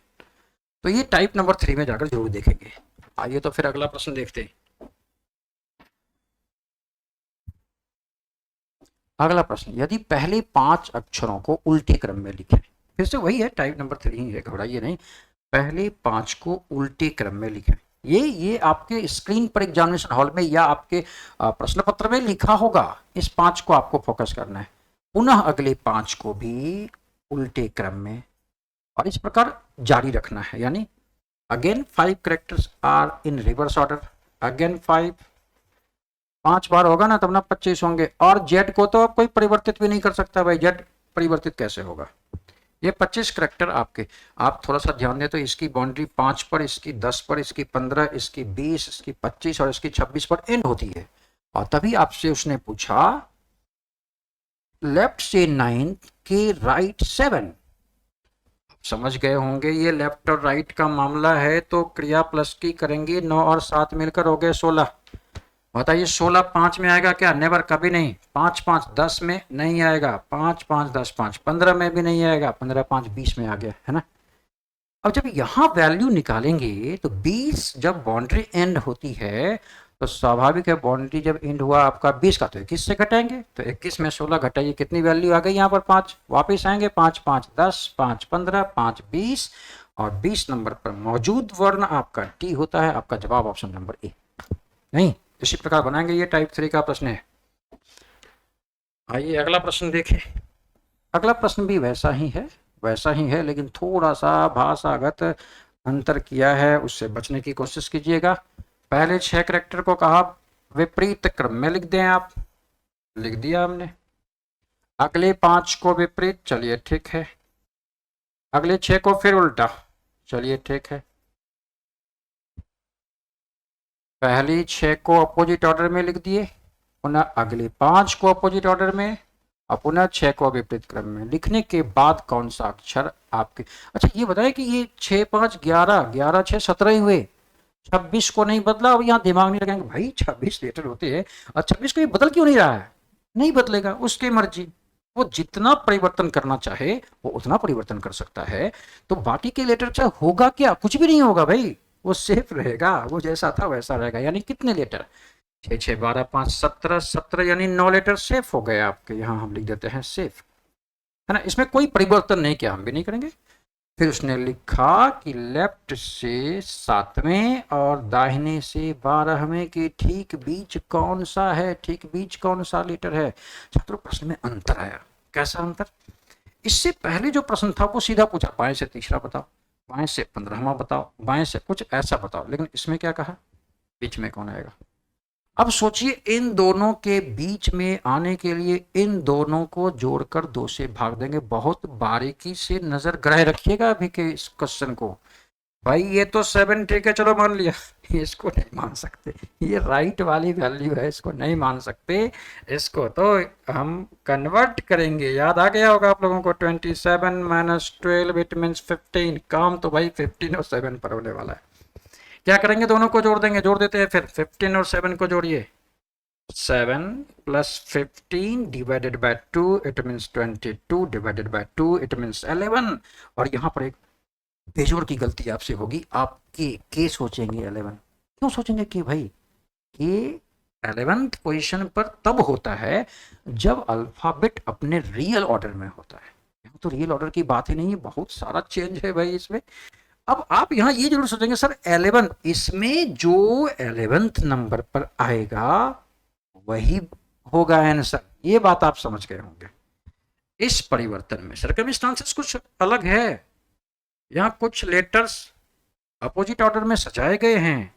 Speaker 1: तो ये टाइप नंबर 3 में जाकर जरूर देखेंगे। आइए तो फिर अगला प्रश्न देखते हैं। अगला प्रश्न, यदि पहले 5 अक्षरों को उल्टे क्रम में लिखें, फिर से वही है, टाइप नंबर 3 ही है, घबराइए नहीं। पहले 5 को उल्टे क्रम में लिखें। ये आपके स्क्रीन पर एग्जामिनेशन हॉल में या आपके प्रश्न पत्र में लिखा होगा। इस 5 को आपको फोकस करना है। पुनः अगले 5 को भी उल्टे क्रम में, और इस प्रकार जारी रखना है, यानी again 5 characters are in reverse order, again 5 बार होगा ना तब ना 25 होंगे। और जेड को तो आप कोई परिवर्तित भी नहीं कर सकता भाई, जेड परिवर्तित कैसे होगा। ये 25 करेक्टर आपके, आप थोड़ा सा ध्यान दें तो इसकी बाउंड्री 5 पर, इसकी 10 पर, इसकी 15, इसकी 20, इसकी 25 और इसकी 26 पर एंड होती है। और तभी आपसे उसने पूछा लेफ्ट से 9 के राइट 7। समझ गए होंगे ये लेफ्ट और राइट का मामला है, तो क्रिया प्लस की करेंगे, 9 और 7 मिलकर हो गए 16। बताइए 16 5 में आएगा क्या, नेवर, कभी नहीं। 5 5 10 में नहीं आएगा, 5 5 10 5 15 में भी नहीं आएगा, 15 5 20 में आ गया, है ना। अब जब यहां वैल्यू निकालेंगे तो 20 जब बाउंड्री एंड होती है तो स्वाभाविक है, बाउंड्री जब एंड हुआ आपका 20 का तो 21 से घटाएंगे, तो 21 में 16 घटाइए, कितनी वैल्यू आ गई यहाँ पर 5। वापिस आएंगे 5 5 10 5 15 5 20, और 20 नंबर पर मौजूद वर्ण आपका टी होता है। आपका जवाब ऑप्शन नंबर ए। नहीं, इसी प्रकार बनाएंगे। ये टाइप 3 का प्रश्न है। आइए अगला प्रश्न देखें। अगला प्रश्न भी वैसा ही है, लेकिन थोड़ा सा भाषागत अंतर किया है, उससे बचने की कोशिश कीजिएगा। पहले 6 कैरेक्टर को कहा विपरीत क्रम में लिख दें, आप लिख दिया हमने। अगले 5 को विपरीत, चलिए ठीक है। अगले 6 को फिर उल्टा, चलिए ठीक है। पहले 6 को अपोजिट ऑर्डर में लिख दिए, पुनः अगले 5 को अपोजिट ऑर्डर में, और पुनः 6 को विपरीत क्रम में। लिखने के बाद कौन सा अक्षर आपके, अच्छा ये बताए कि ये 6 5 11 11 6 17 ही हुए, 26 को नहीं बदला। अब यहाँ दिमाग नहीं लगाएंगे भाई 26 लेटर होते हैं और 26 को ये बदल क्यों नहीं रहा है। नहीं बदलेगा, उसकी मर्जी, वो जितना परिवर्तन करना चाहे वो उतना परिवर्तन कर सकता है। तो बाकी के लेटर चाहे होगा क्या, कुछ भी नहीं होगा भाई, वो सेफ रहेगा, वो जैसा था वैसा रहेगा। यानी कितने लेटर, 6 6 12 5 17 17, यानी 9 लेटर सेफ हो गए आपके। यहाँ हम लिख देते हैं सेफ, है ना, इसमें कोई परिवर्तन नहीं किया, हम भी नहीं करेंगे। फिर उसने लिखा कि लेफ्ट से 7वें और दाहिने से 12वें के ठीक बीच कौन सा है, ठीक बीच कौन सा लेटर है। छात्रों प्रश्न में अंतर आया। कैसा अंतर, इससे पहले जो प्रश्न था वो सीधा पूछा बाएं से तीसरा बताओ, बाएं से 15वां बताओ, बाएं से कुछ ऐसा बताओ, लेकिन इसमें क्या कहा बीच में कौन आएगा। अब सोचिए इन दोनों के बीच में आने के लिए इन दोनों को जोड़कर 2 से भाग देंगे। बहुत बारीकी से नजर गड़ाए रखिएगा अभी के इस क्वेश्चन को। भाई ये तो 7 ठीक है, चलो मान लिया, इसको नहीं मान सकते, ये राइट वाली वैल्यू है, इसको नहीं मान सकते, इसको तो हम कन्वर्ट करेंगे। याद आ गया होगा आप लोगों को, 27 माइनस 12 इट मीन्स 15। काम तो भाई 15 और 7 पर होने वाला है। क्या करेंगे, दोनों को जोड़ देंगे, जोड़ देते हैं फिर। 15 और 7 को जोड़िए, 7 plus 15 divided by 2 it means 22 divided by 2 it means 11। और यहाँ पर एक बेजोड़ की गलती आपसे होगी, आप के सोचेंगे 11। क्यों सोचेंगे कि भाई के 11th पोजीशन पर तब होता है जब अल्फाबेट अपने रियल ऑर्डर में होता है। यहाँ तो रियल ऑर्डर की बात ही नहीं है, बहुत सारा चेंज है भाई इसमें। अब आप यहाँ ये जरूर सोचेंगे सर 11, इसमें जो 11th नंबर पर आएगा वही होगा आंसर। ये बात आप समझ गए होंगे। इस परिवर्तन में सर्कमस्टांसेस कुछ अलग है, यहाँ कुछ लेटर्स अपोजिट ऑर्डर में सजाए गए हैं,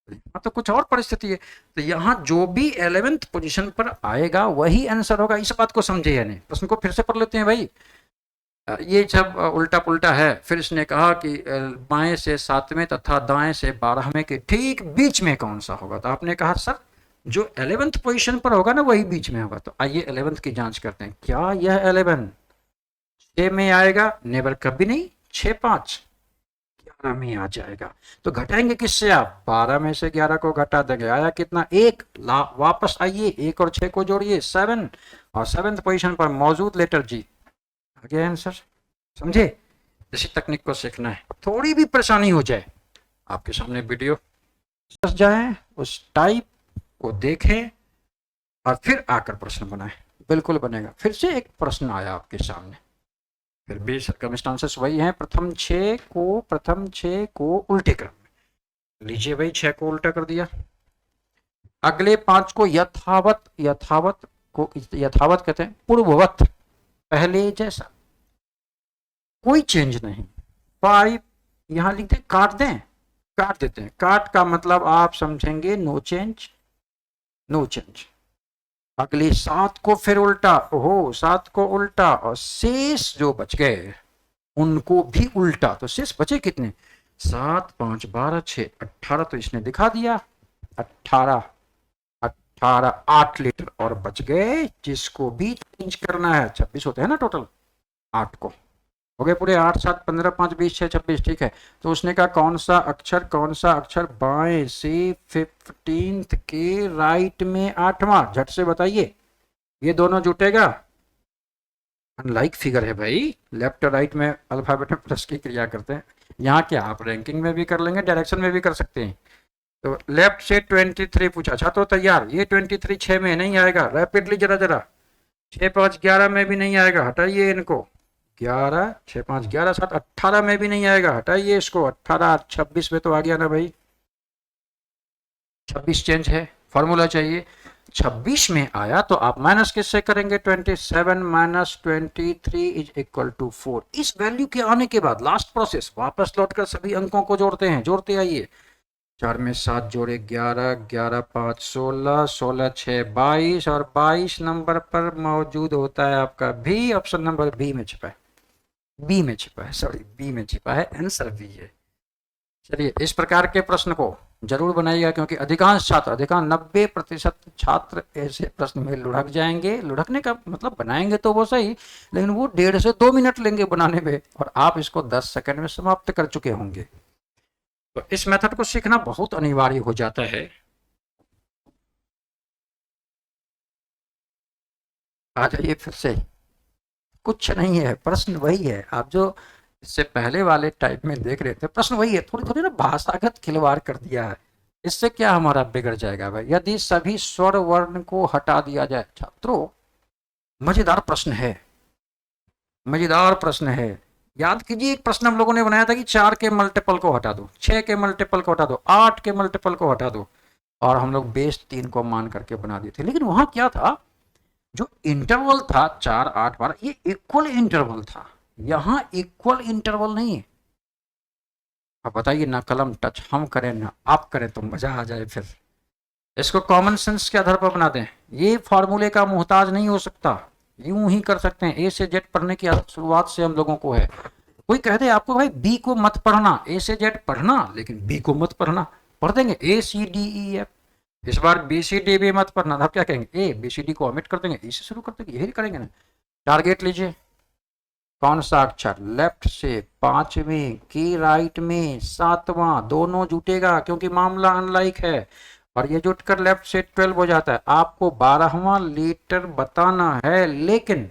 Speaker 1: यहाँ तो कुछ और परिस्थिति है। तो यहाँ जो भी 11th पोजीशन पर आएगा वही आंसर होगा। इस बात को समझे या नहीं? प्रश्न को फिर से पढ़ लेते हैं भाई। ये जब उल्टा पुल्टा है, फिर इसने कहा कि बाएं से 7वें तथा दाएं से 12वें के ठीक बीच में कौन सा होगा। तो आपने कहा सर जो 11th पोजीशन पर होगा ना वही बीच में होगा। तो आइए 11th की जांच करते हैं। क्या यह 11 6 में आएगा? नेवर, कभी नहीं। 6 5 11 में आ जाएगा। तो घटाएंगे किससे आप? 12 में से 11 को घटा देंगे, आया कितना? 1। वापस आइए, 1 और 6 को जोड़िए 7, और 7th पोजीशन पर मौजूद लेटर जी आ गया आंसर। समझे? इसी तकनीक को सीखना है। थोड़ी भी परेशानी हो जाए, आपके सामने वीडियो समझ जाए, उस टाइप को देखें और फिर आकर प्रश्न बनाएं, बिल्कुल बनेगा। फिर से एक प्रश्न आया आपके सामने, फिर भी सर्कमस्टांसेस वही हैं। प्रथम 6 को उल्टे क्रम में लीजिए भाई, 6 को उल्टा कर दिया। अगले 5 को यथावत कहते हैं, पूर्ववत, पहले जैसा, कोई चेंज नहीं। 5 यहां लिख दें, काट देते हैं। काट का मतलब आप समझेंगे नो चेंज, नो चेंज। अगले 7 को फिर उल्टा, ओहो 7 को उल्टा, और शेष जो बच गए उनको भी उल्टा। तो शेष बचे कितने? 7 5 12 6 18। तो इसने दिखा दिया 18 8 लीटर और बच गए, जिसको भी चेंज करना है। 26 होते हैं ना टोटल, 8 को हो गए पूरे। 8 7 15 5 20 6 26, ठीक है। तो उसने कहा कौन सा अक्षर बाएं से 15th के राइट में 8वां? झट से बताइए, ये दोनों जुटेगा? अनलाइक फिगर है भाई, लेफ्ट और राइट में अल्फाबेट में प्लस की क्रिया करते हैं। यहाँ क्या आप रैंकिंग में भी कर लेंगे, डायरेक्शन में भी कर सकते हैं। तो लेफ्ट से 23 पूछा, अच्छा तो तैयार। ये 23 6 में नहीं आएगा, रैपिडली जरा 6 5 11 में भी नहीं आएगा, हटाइए इनको। 11 6 5 11 7 18 में भी नहीं आएगा, हटाइए इसको। 18 26 में तो आ गया ना भाई, 26 चेंज है, फॉर्मूला चाहिए। 26 में आया तो आप माइनस किससे करेंगे? 27 माइनस 23 इज इक्वल टू 4। इस वैल्यू के आने के बाद लास्ट प्रोसेस, वापस लौटकर सभी अंकों को जोड़ते हैं, जोड़ते आइए। 4 में 7 जोड़े 11, 11 5 16, 16 6 22, और 22 नंबर पर मौजूद होता है आपका भी। ऑप्शन नंबर बी में छिपा है, बी में छिपा है, सॉरी बी में छिपा है, आंसर बी है। चलिए इस प्रकार के प्रश्न को जरूर बनाइएगा, क्योंकि अधिकांश 90% छात्र ऐसे प्रश्न में लुढ़क जाएंगे। लुढ़कने का मतलब बनाएंगे तो वो सही, लेकिन वो 1.5 से 2 मिनट लेंगे बनाने में, और आप इसको 10 सेकंड में समाप्त कर चुके होंगे। तो इस मेथड को सीखना बहुत अनिवार्य हो जाता है। आ जाइए फिर से, कुछ नहीं है, प्रश्न वही है। आप जो इससे पहले वाले टाइप में देख रहे थे, प्रश्न वही है, थोड़ी थोड़ी ना भाषागत खिलवाड़ कर दिया है। इससे क्या हमारा बिगड़ जाएगा भाई? यदि सभी स्वर वर्ण को हटा दिया जाए। छात्रों मजेदार प्रश्न है, मजेदार प्रश्न है। याद कीजिए, एक प्रश्न हम लोगों ने बनाया था कि 4 के मल्टीपल को हटा दो, 6 के मल्टीपल को हटा दो, 8 के मल्टीपल को हटा दो, और हम लोग बेस 3 को मान करके बना दिए थे। लेकिन वहां क्या था, जो इंटरवल था 4 8 12, ये इक्वल इंटरवल था। यहां इक्वल इंटरवल नहीं है। अब बताइए ना, कलम टच हम करें ना आप करें तो मजा आ जाए फिर। इसको कॉमन सेंस के आधार पर बना दें। ये फॉर्मूले का मोहताज नहीं हो सकता, यूं ही कर सकते हैं। ए से जेड पढ़ने की आदत शुरुआत से हम लोगों को है। कोई कह दे आपको भाई बी को मत पढ़ना, ए से जेड पढ़ना लेकिन बी को मत पढ़ना, पढ़ देंगे ए सी डी ई एफ। इस बार बी सी डी भी मत पढ़ना, आप क्या कहेंगे ए बी सी डी को ओमिट कर देंगे, ई से शुरू कर देंगे, यही करेंगे ना। टारगेट लीजिए, कौन सा अक्षर लेफ्ट से 5वें की राइट में 7वां, दोनों जुटेगा क्योंकि मामला अनलाइक है, और ये जुटकर लेफ्ट से 12 हो जाता है। आपको 12वां लेटर बताना है, लेकिन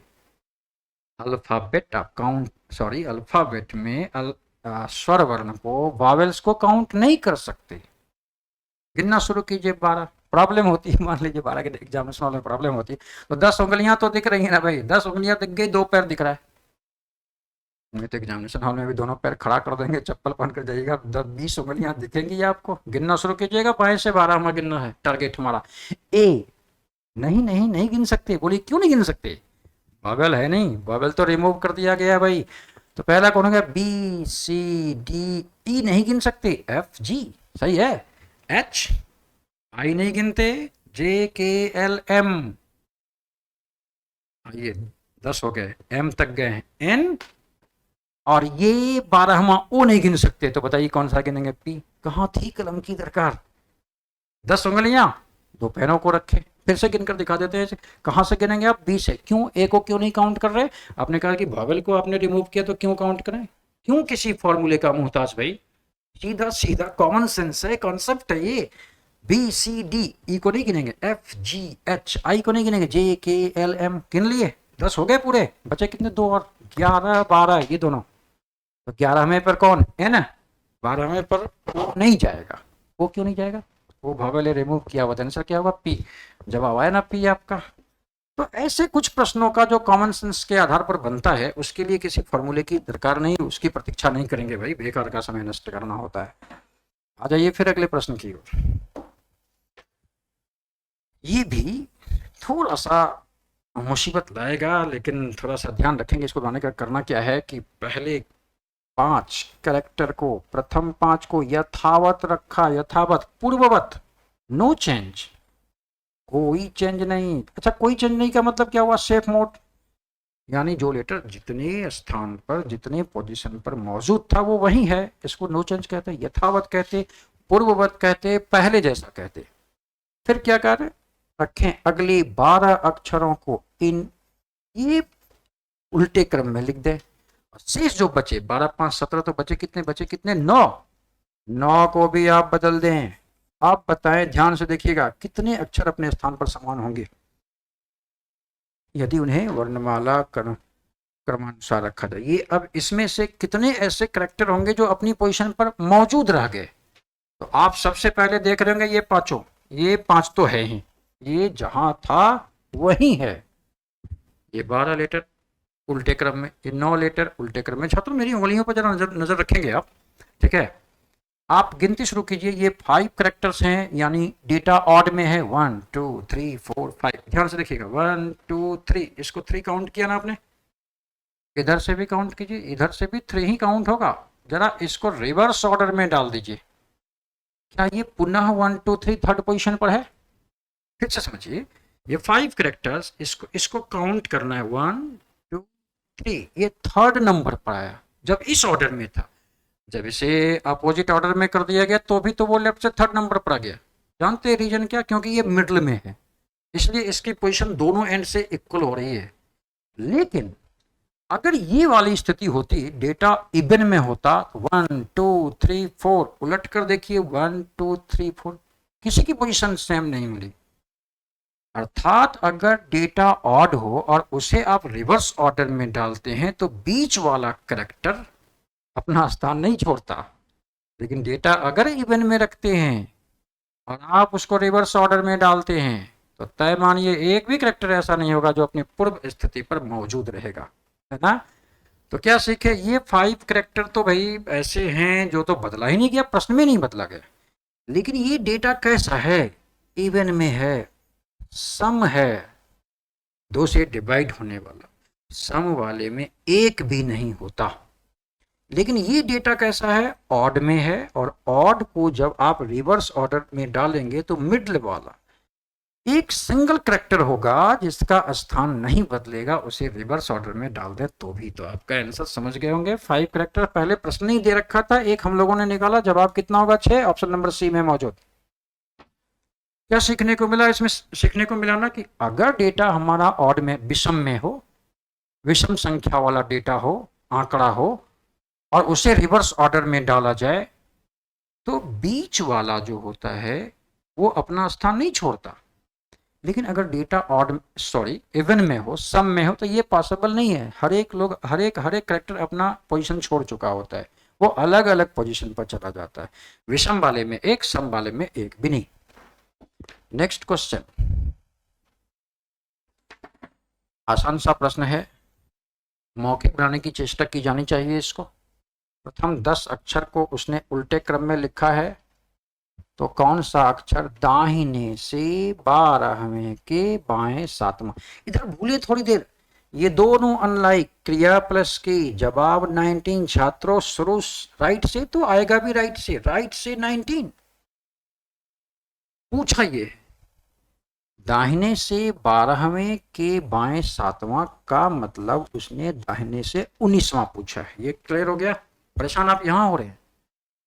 Speaker 1: अल्फाबेट आप काउंट अल्फाबेट में स्वर वर्ण को, वावेल्स को काउंट नहीं कर सकते। गिनना शुरू कीजिए 12। प्रॉब्लम होती है, मान लीजिए 12 के एग्जामिनेशन हॉल में प्रॉब्लम होती है तो 10 उंगलियां तो दिख रही है ना भाई, 10 उंगलियां दिख गई, 2 पैर दिख रहा है। नहीं तो एग्जामिनेशन हॉल में भी दोनों पैर खड़ा कर देंगे, चप्पल पहन कर जाइएगा, 10-20 उंगलियां दिखेंगी आपको। गिनना शुरू कीजिएगा, 5 से 12 हमारा गिनना है टारगेट हमारा। ए नहीं गिन सकते, बोलिए क्यों नहीं गिन सकते? बॉबल है नहीं, बॉबल तो रिमूव कर दिया गया भाई। तो पहला कौन हो गया? बी सी डी ई नहीं गिन सकते, एफ जी सही है, एच आई नहीं गिनते, जे के एल एम, ये 10 हो गए, एम तक गए हैं, एन, और ये 12वां ओ नहीं गिन सकते। तो बताइए कौन सा गिनेंगे? पी। कहाँ थी कलम की दरकार? 10 उंगलियां, 2 पैरों को रखे, फिर से गिनकर दिखा देते हैं। कहां से गिनेंगे आप? बी से। क्यों ए को क्यों नहीं काउंट कर रहे? आपने कहा कि वॉवेल को आपने रिमूव किया तो क्यों काउंट करें? क्यों किसी फॉर्मूले का मोहताज भाई? सीधा सीधा कॉमन सेंस है, कॉन्सेप्ट है ये। बी सी डी ई को नहीं गिनेंगे, एफ जी एच आई को नहीं गिनेंगे, जे के एल एम गिन लिए, 10 हो गए पूरे। बचे कितने? 2 और 11 12, ये दोनों। तो 11वें पर कौन? एन। 12वें पर वो नहीं जाएगा। वो क्यों नहीं जाएगा? वो वॉवेल रिमूव किया हुआ था, आंसर क्या होगा? पी। जवाब आया ना पी आपका। तो ऐसे कुछ प्रश्नों का जो कॉमन सेंस के आधार पर बनता है, उसके लिए किसी फॉर्मूले की दरकार नहीं, उसकी प्रतीक्षा नहीं करेंगे भाई, बेकार का समय नष्ट करना होता है। आ जाइए फिर अगले प्रश्न की ओर। ये भी थोड़ा सा मुसीबत लाएगा, लेकिन थोड़ा सा ध्यान रखेंगे इसको बनाने का। करना क्या है कि पहले 5 कैरेक्टर को, प्रथम 5 को यथावत रखा, यथावत, पूर्ववत, नो चेंज, कोई चेंज नहीं। अच्छा, कोई चेंज नहीं का मतलब क्या हुआ? सेफ मोड, यानी जो लेटर जितने स्थान पर, जितने पोजीशन पर मौजूद था वो वही है, इसको नो चेंज कहते हैं, यथावत कहते, पूर्ववत कहते, पहले जैसा कहते। फिर क्या कर रखें? अगले 12 अक्षरों को इन ये उल्टे क्रम में लिख दें। शेष जो बचे 12 5 17, तो बचे कितने? बचे कितने? 9 को भी आप बदल दें। आप बताएं, ध्यान से देखिएगा, कितने अक्षर अपने स्थान पर समान होंगे यदि उन्हें वर्णमाला क्रमानुसार रखा जाए। ये अब इसमें से कितने ऐसे कैरेक्टर होंगे जो अपनी पोजीशन पर मौजूद रह गए? तो आप सबसे पहले देख रहे होंगे ये पांचों, ये 5 तो है ही, ये जहां था वही है। ये 12 लेटर उल्टे क्रम में, ये 9 लेटर उल्टे क्रम में। छात्रों मेरी उंगलियों पर जरा नजर रखेंगे आप, ठीक है? आप गिनती शुरू कीजिए। ये 5 कैरेक्टर्स हैं, यानी डेटा ऑड में है 1 2 3 4 5। ध्यान से देखिएगा, 1 2 3, इसको 3 काउंट किया ना आपने? इधर से भी काउंट कीजिए, इधर से भी 3 ही काउंट होगा। जरा इसको रिवर्स ऑर्डर में डाल दीजिए। क्या ये पुनः 1 2 3 थर्ड पोजीशन पर है? फिर से समझिए, ये 5 कैरेक्टर्स, इसको काउंट करना है 1 2 3, ये थर्ड नंबर पर आया जब इस ऑर्डर में था। जब इसे अपोजिट ऑर्डर में कर दिया गया तो भी तो वो लेफ्ट से थर्ड नंबर पर आ गया। जानते हैं रीजन क्या? क्योंकि ये मिडल में है, इसलिए इसकी पोजीशन दोनों एंड से इक्वल हो रही है। लेकिन अगर ये वाली स्थिति होती, डेटा इवन में होता, 1 2 3 4, उलट कर देखिए 1 2 3 4, किसी की पोजीशन सेम नहीं मिली। अर्थात अगर डेटा ऑड हो और उसे आप रिवर्स ऑर्डर में डालते हैं तो बीच वाला कैरेक्टर अपना स्थान नहीं छोड़ता। लेकिन डेटा अगर इवन में रखते हैं और आप उसको रिवर्स ऑर्डर में डालते हैं तो तय मानिए एक भी कैरेक्टर ऐसा नहीं होगा जो अपनी पूर्व स्थिति पर मौजूद रहेगा, है ना? तो क्या सीखे? ये 5 कैरेक्टर तो भाई ऐसे हैं जो तो बदला ही नहीं गया, प्रश्न में नहीं बदला गया। लेकिन ये डेटा कैसा है? इवन में है, सम है, 2 से डिवाइड होने वाला, सम वाले में एक भी नहीं होता। लेकिन ये डेटा कैसा है? ऑड में है, और ऑड को जब आप रिवर्स ऑर्डर में डालेंगे तो मिडल वाला एक सिंगल करेक्टर होगा जिसका स्थान नहीं बदलेगा, उसे रिवर्स ऑर्डर में डाल दे तो भी। तो आपका आंसर समझ गए होंगे। 5 करेक्टर पहले प्रश्न नहीं दे रखा था, एक हम लोगों ने निकाला, जवाब कितना होगा 6, ऑप्शन नंबर सी में मौजूद। क्या सीखने को मिला इसमें? सीखने को मिला ना कि अगर डेटा हमारा ऑड में विषम में हो, विषम संख्या वाला डेटा हो, आंकड़ा हो, और उसे रिवर्स ऑर्डर में डाला जाए तो बीच वाला जो होता है वो अपना स्थान नहीं छोड़ता। लेकिन अगर डेटा ऑड इवन में हो, सम में हो, तो ये पॉसिबल नहीं है। हर एक करेक्टर अपना पोजीशन छोड़ चुका होता है, वो अलग अलग पोजीशन पर चला जाता है। विषम वाले में एक, सम वाले में एक भी नहीं। नेक्स्ट क्वेश्चन, आसान सा प्रश्न है, मौखिक बनाने की चेष्टा की जानी चाहिए इसको। प्रथम 10 अक्षर को उसने उल्टे क्रम में लिखा है, तो कौन सा अक्षर दाहिने से 12वें के बाएं 7वां। इधर भूलिए थोड़ी देर, ये दोनों अनलाइक क्रिया प्लस की जवाब 19 छात्रों, शुरू राइट से तो आएगा भी राइट से 19 पूछा। ये दाहिने से 12वें के बाएं 7वां का मतलब उसने दाहिने से 19वां पूछा है। ये क्लियर हो गया? परेशान आप यहां हो रहे हैं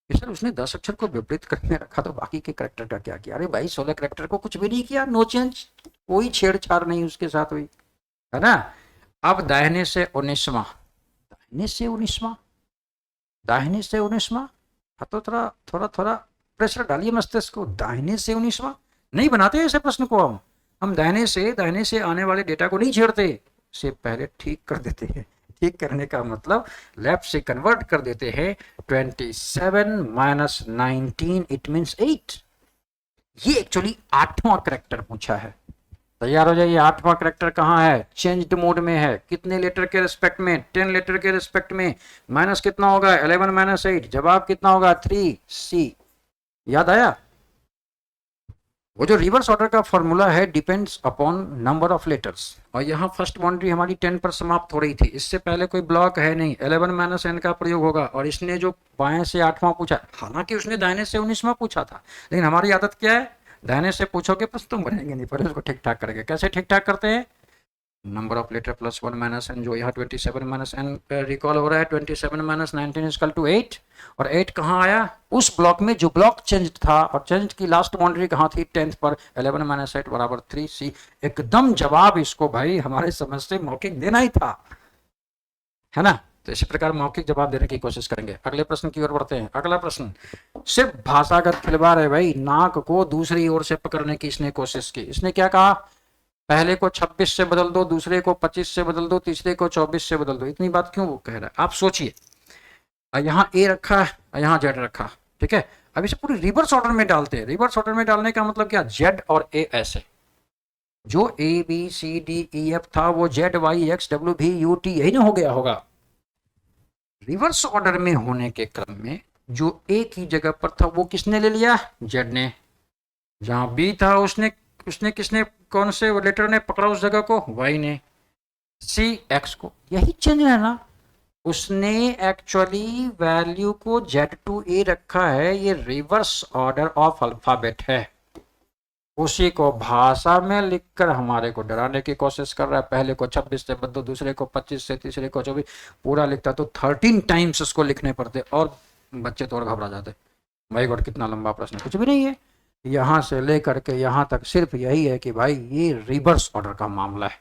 Speaker 1: कि सर उसने 10 अक्षर को विपरीत करके रखा तो बाकी के करेक्टर का क्या किया? अरे भाई 16 करेक्टर को कुछ भी नहीं किया, नो चेंज, कोई छेड़छाड़ नहीं उसके साथ हुई, है ना। अब दाहिने से 19वां, दाहिने से 19वां, तो थोड़ा प्रेशर डालिए मस्तिष्क को। दाहिने से 19वां नहीं बनाते ऐसे प्रश्न को, हम दाहिने से आने वाले डेटा को नहीं छेड़ते, से पहले ठीक कर देते हैं। ठीक करने का मतलब लेफ्ट से कन्वर्ट कर देते हैं। 27 माइनस 19 इट मीन्स 8। ये एक्चुअली 8वां करेक्टर पूछा है। तैयार हो जाइए, 8वां करेक्टर कहाँ है? चेंज्ड मोड में है। कितने लेटर के रिस्पेक्ट में? 10 लेटर के रिस्पेक्ट में। माइनस कितना होगा? 11 माइनस 8, जवाब कितना होगा? 3C। याद आया? वो जो रिवर्स ऑर्डर का फॉर्मूला है depends upon number of letters, और यहाँ फर्स्ट बाउंड्री हमारी 10 पर समाप्त हो रही थी, इससे पहले कोई ब्लॉक है नहीं, 11 माइनस n का प्रयोग होगा। और इसने जो बाएं से 8वां पूछा, हालांकि उसने दाहिने से 19वां पूछा था, लेकिन हमारी आदत क्या है, दाहिने से पूछोगे प्रश्न तुम बनेंगे नहीं, पहले उसको ठीक ठाक करेंगे। कैसे ठीक ठाक करते हैं? Number of letter plus 1 minus n, जो यहाँ 27 माइनस n रिकॉल हो रहा है, 27 माइनस 19 इक्वल टू 8। और 8 कहाँ आया? उस ब्लॉक में जो ब्लॉक चेंज था, और चेंज की लास्ट बाउंड्री कहाँ थी? 10th पर। 11 माइनस 8 बराबर 3C। एकदम जवाब इसको भाई हमारे समझ से मौखिक देना ही था, है ना। तो इसी प्रकार मौखिक जवाब देने की कोशिश करेंगे। अगले प्रश्न की ओर बढ़ते हैं। अगला प्रश्न सिर्फ भाषागत खिलवाड़ है भाई, नाक को दूसरी ओर से पकड़ने की इसने कोशिश की। इसने क्या कहा? पहले को 26 से बदल दो, दूसरे को 25 से बदल दो, तीसरे को 24 से बदल दो। इतनी बात क्यों वो कह रहा है आप सोचिए। यहाँ ए रखा है, यहाँ जेड रखा, ठीक है। अब इसे पूरी रिवर्स ऑर्डर में डालते हैं। रिवर्स ऑर्डर में डालने का मतलब क्या? जेड और ए ऐसे, जो A B C D E F था वो Z Y X W V U T यही ना हो गया होगा। रिवर्स ऑर्डर में होने के क्रम में जो ए की जगह पर था वो किसने ले लिया? जेड ने। जहां बी था उसने किसने, कौन से लेटर ने पकड़ा उस जगह को? वाई ने। सी एक्स को। यही चेंज है ना, उसने एक्चुअली वैल्यू को Z2A रखा है। ये रिवर्स ऑर्डर ऑफ अल्फाबेट है, उसी को भाषा में लिखकर हमारे को डराने की कोशिश कर रहा है। पहले को 26 से बदलो, दूसरे को 25 से, तीसरे को 24, पूरा लिखता तो 13 टाइम्स उसको लिखने पड़ते, और बच्चे तो और घबरा जाते। भाई गॉड कितना लंबा प्रश्न, कुछ भी नहीं है। यहां से लेकर के यहां तक सिर्फ यही है कि भाई ये रिवर्स ऑर्डर का मामला है।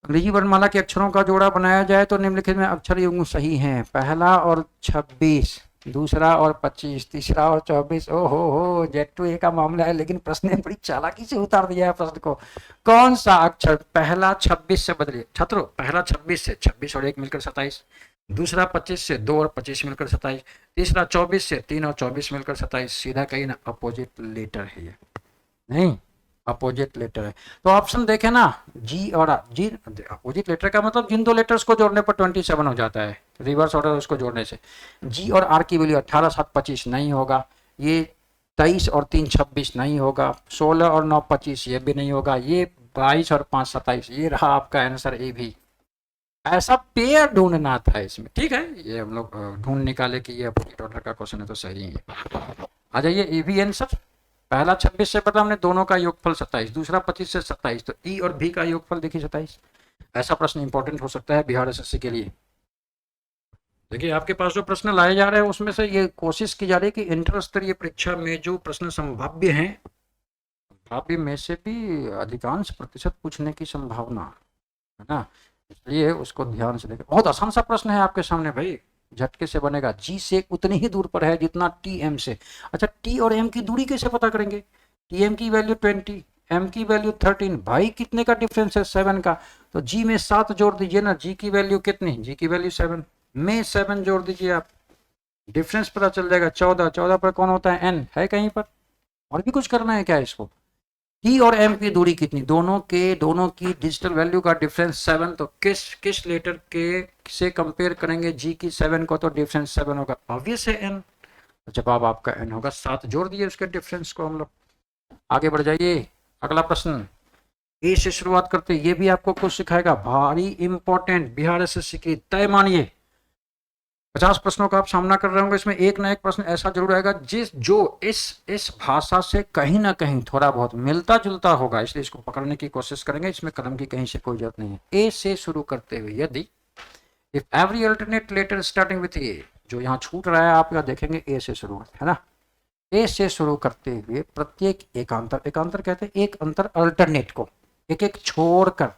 Speaker 1: अंग्रेजी वर्णमाला के अक्षरों का जोड़ा बनाया जाए तो निम्नलिखित में अक्षर युग्म सही हैं। पहला और 26, दूसरा और 25, तीसरा और 24। हो Z2A का मामला है, लेकिन प्रश्न ने बड़ी चालाकी से उतार दिया है प्रश्न को। कौन सा अक्षर पहला 26 से बदलिए छात्रों? पहला 26 से, 26 और 1 मिलकर 27। दूसरा 25 से, 2 और 25 मिलकर 27। तीसरा 24 से, 3 और 24 मिलकर 27। सीधा कहीं ना अपोजिट लेटर है ये, नहीं अपोजिट लेटर है। तो ऑप्शन देखें ना, जी और आर। जी अपोजिट लेटर का मतलब जिन दो लेटर्स को जोड़ने पर 27 हो जाता है, रिवर्स ऑर्डर उसको जोड़ने से। जी और आर की वैल्यू 18 7 25 नहीं होगा, ये 23 और 3 26 नहीं होगा, 16 और 9 25 ये भी नहीं होगा, ये 22 और 5 27। ये रहा आपका आंसर ए भी। ऐसा पेयर ढूंढना था इसमें, ठीक है। ये हम लोग ढूंढ निकाले कि ये अपोजिट ऑर्डर का क्वेश्चन है, तो सही है। आ जाइए, ए भी आंसर पहला 26 से पता हमने दोनों का योगफल 27, दूसरा 25 से 27, तो ई और भी का योगफल देखिए 27। ऐसा प्रश्न इंपॉर्टेंट हो सकता है बिहार एसएससी के लिए। देखिए आपके पास जो प्रश्न लाए जा रहे हैं उसमें से ये कोशिश की जा रही है कि इंटर स्तरीय परीक्षा में जो प्रश्न संभाव्य हैं, संभाव्य में से भी अधिकांश प्रतिशत पूछने की संभावना है ना, इसलिए उसको ध्यान से देखें। बहुत आसान सा प्रश्न है आपके सामने भाई, झटके से बनेगा। जी से उतनी ही दूर पर है जितना टी एम से। अच्छा, टी और एम की दूरी कैसे पता करेंगे? टी एम की वैल्यू 20, एम की वैल्यू 13, भाई कितने का डिफरेंस है? 7 का। तो जी में 7 जोड़ दीजिए ना, जी की वैल्यू कितनी? जी की वैल्यू 7 में 7 जोड़ दीजिए आप, डिफरेंस पता चल जाएगा 14। 14 पर कौन होता है? एन है कहीं पर? और भी कुछ करना है क्या इसको? टी और एम की दूरी कितनी? दोनों की डिजिटल वैल्यू का डिफरेंस 7, तो किस लेटर के से कंपेयर करेंगे जी की 7 को? तो डिफरेंस 7 होगा, ऑब्वियस है एन। तो जवाब आपका एन होगा। 7 जोड़ दिए उसके डिफरेंस को हम लोग। आगे बढ़ जाइए, अगला प्रश्न ए से शुरुआत करते, ये भी आपको कुछ सिखाएगा, भारी इंपॉर्टेंट, बिहार एसएससी की तय मानिए 50 प्रश्नों का आप सामना कर रहे होंगे, इसमें एक ना एक प्रश्न ऐसा जरूर आएगा जो इस भाषा से कहीं ना कहीं थोड़ा बहुत मिलता जुलता होगा, इसलिए इसको पकड़ने की कोशिश करेंगे। इसमें कलम की कहीं से कोई जरूरत नहीं है। ए से शुरू करते हुए यदि if every alternate letter starting with A, जो यहाँ छूट रहा है आप यहाँ देखेंगे ए से शुरू है ना, ए से शुरू करते हुए प्रत्येक एकांतर, एकांतर कहते हैं एक अंतर अल्टरनेट को एक एक छोड़कर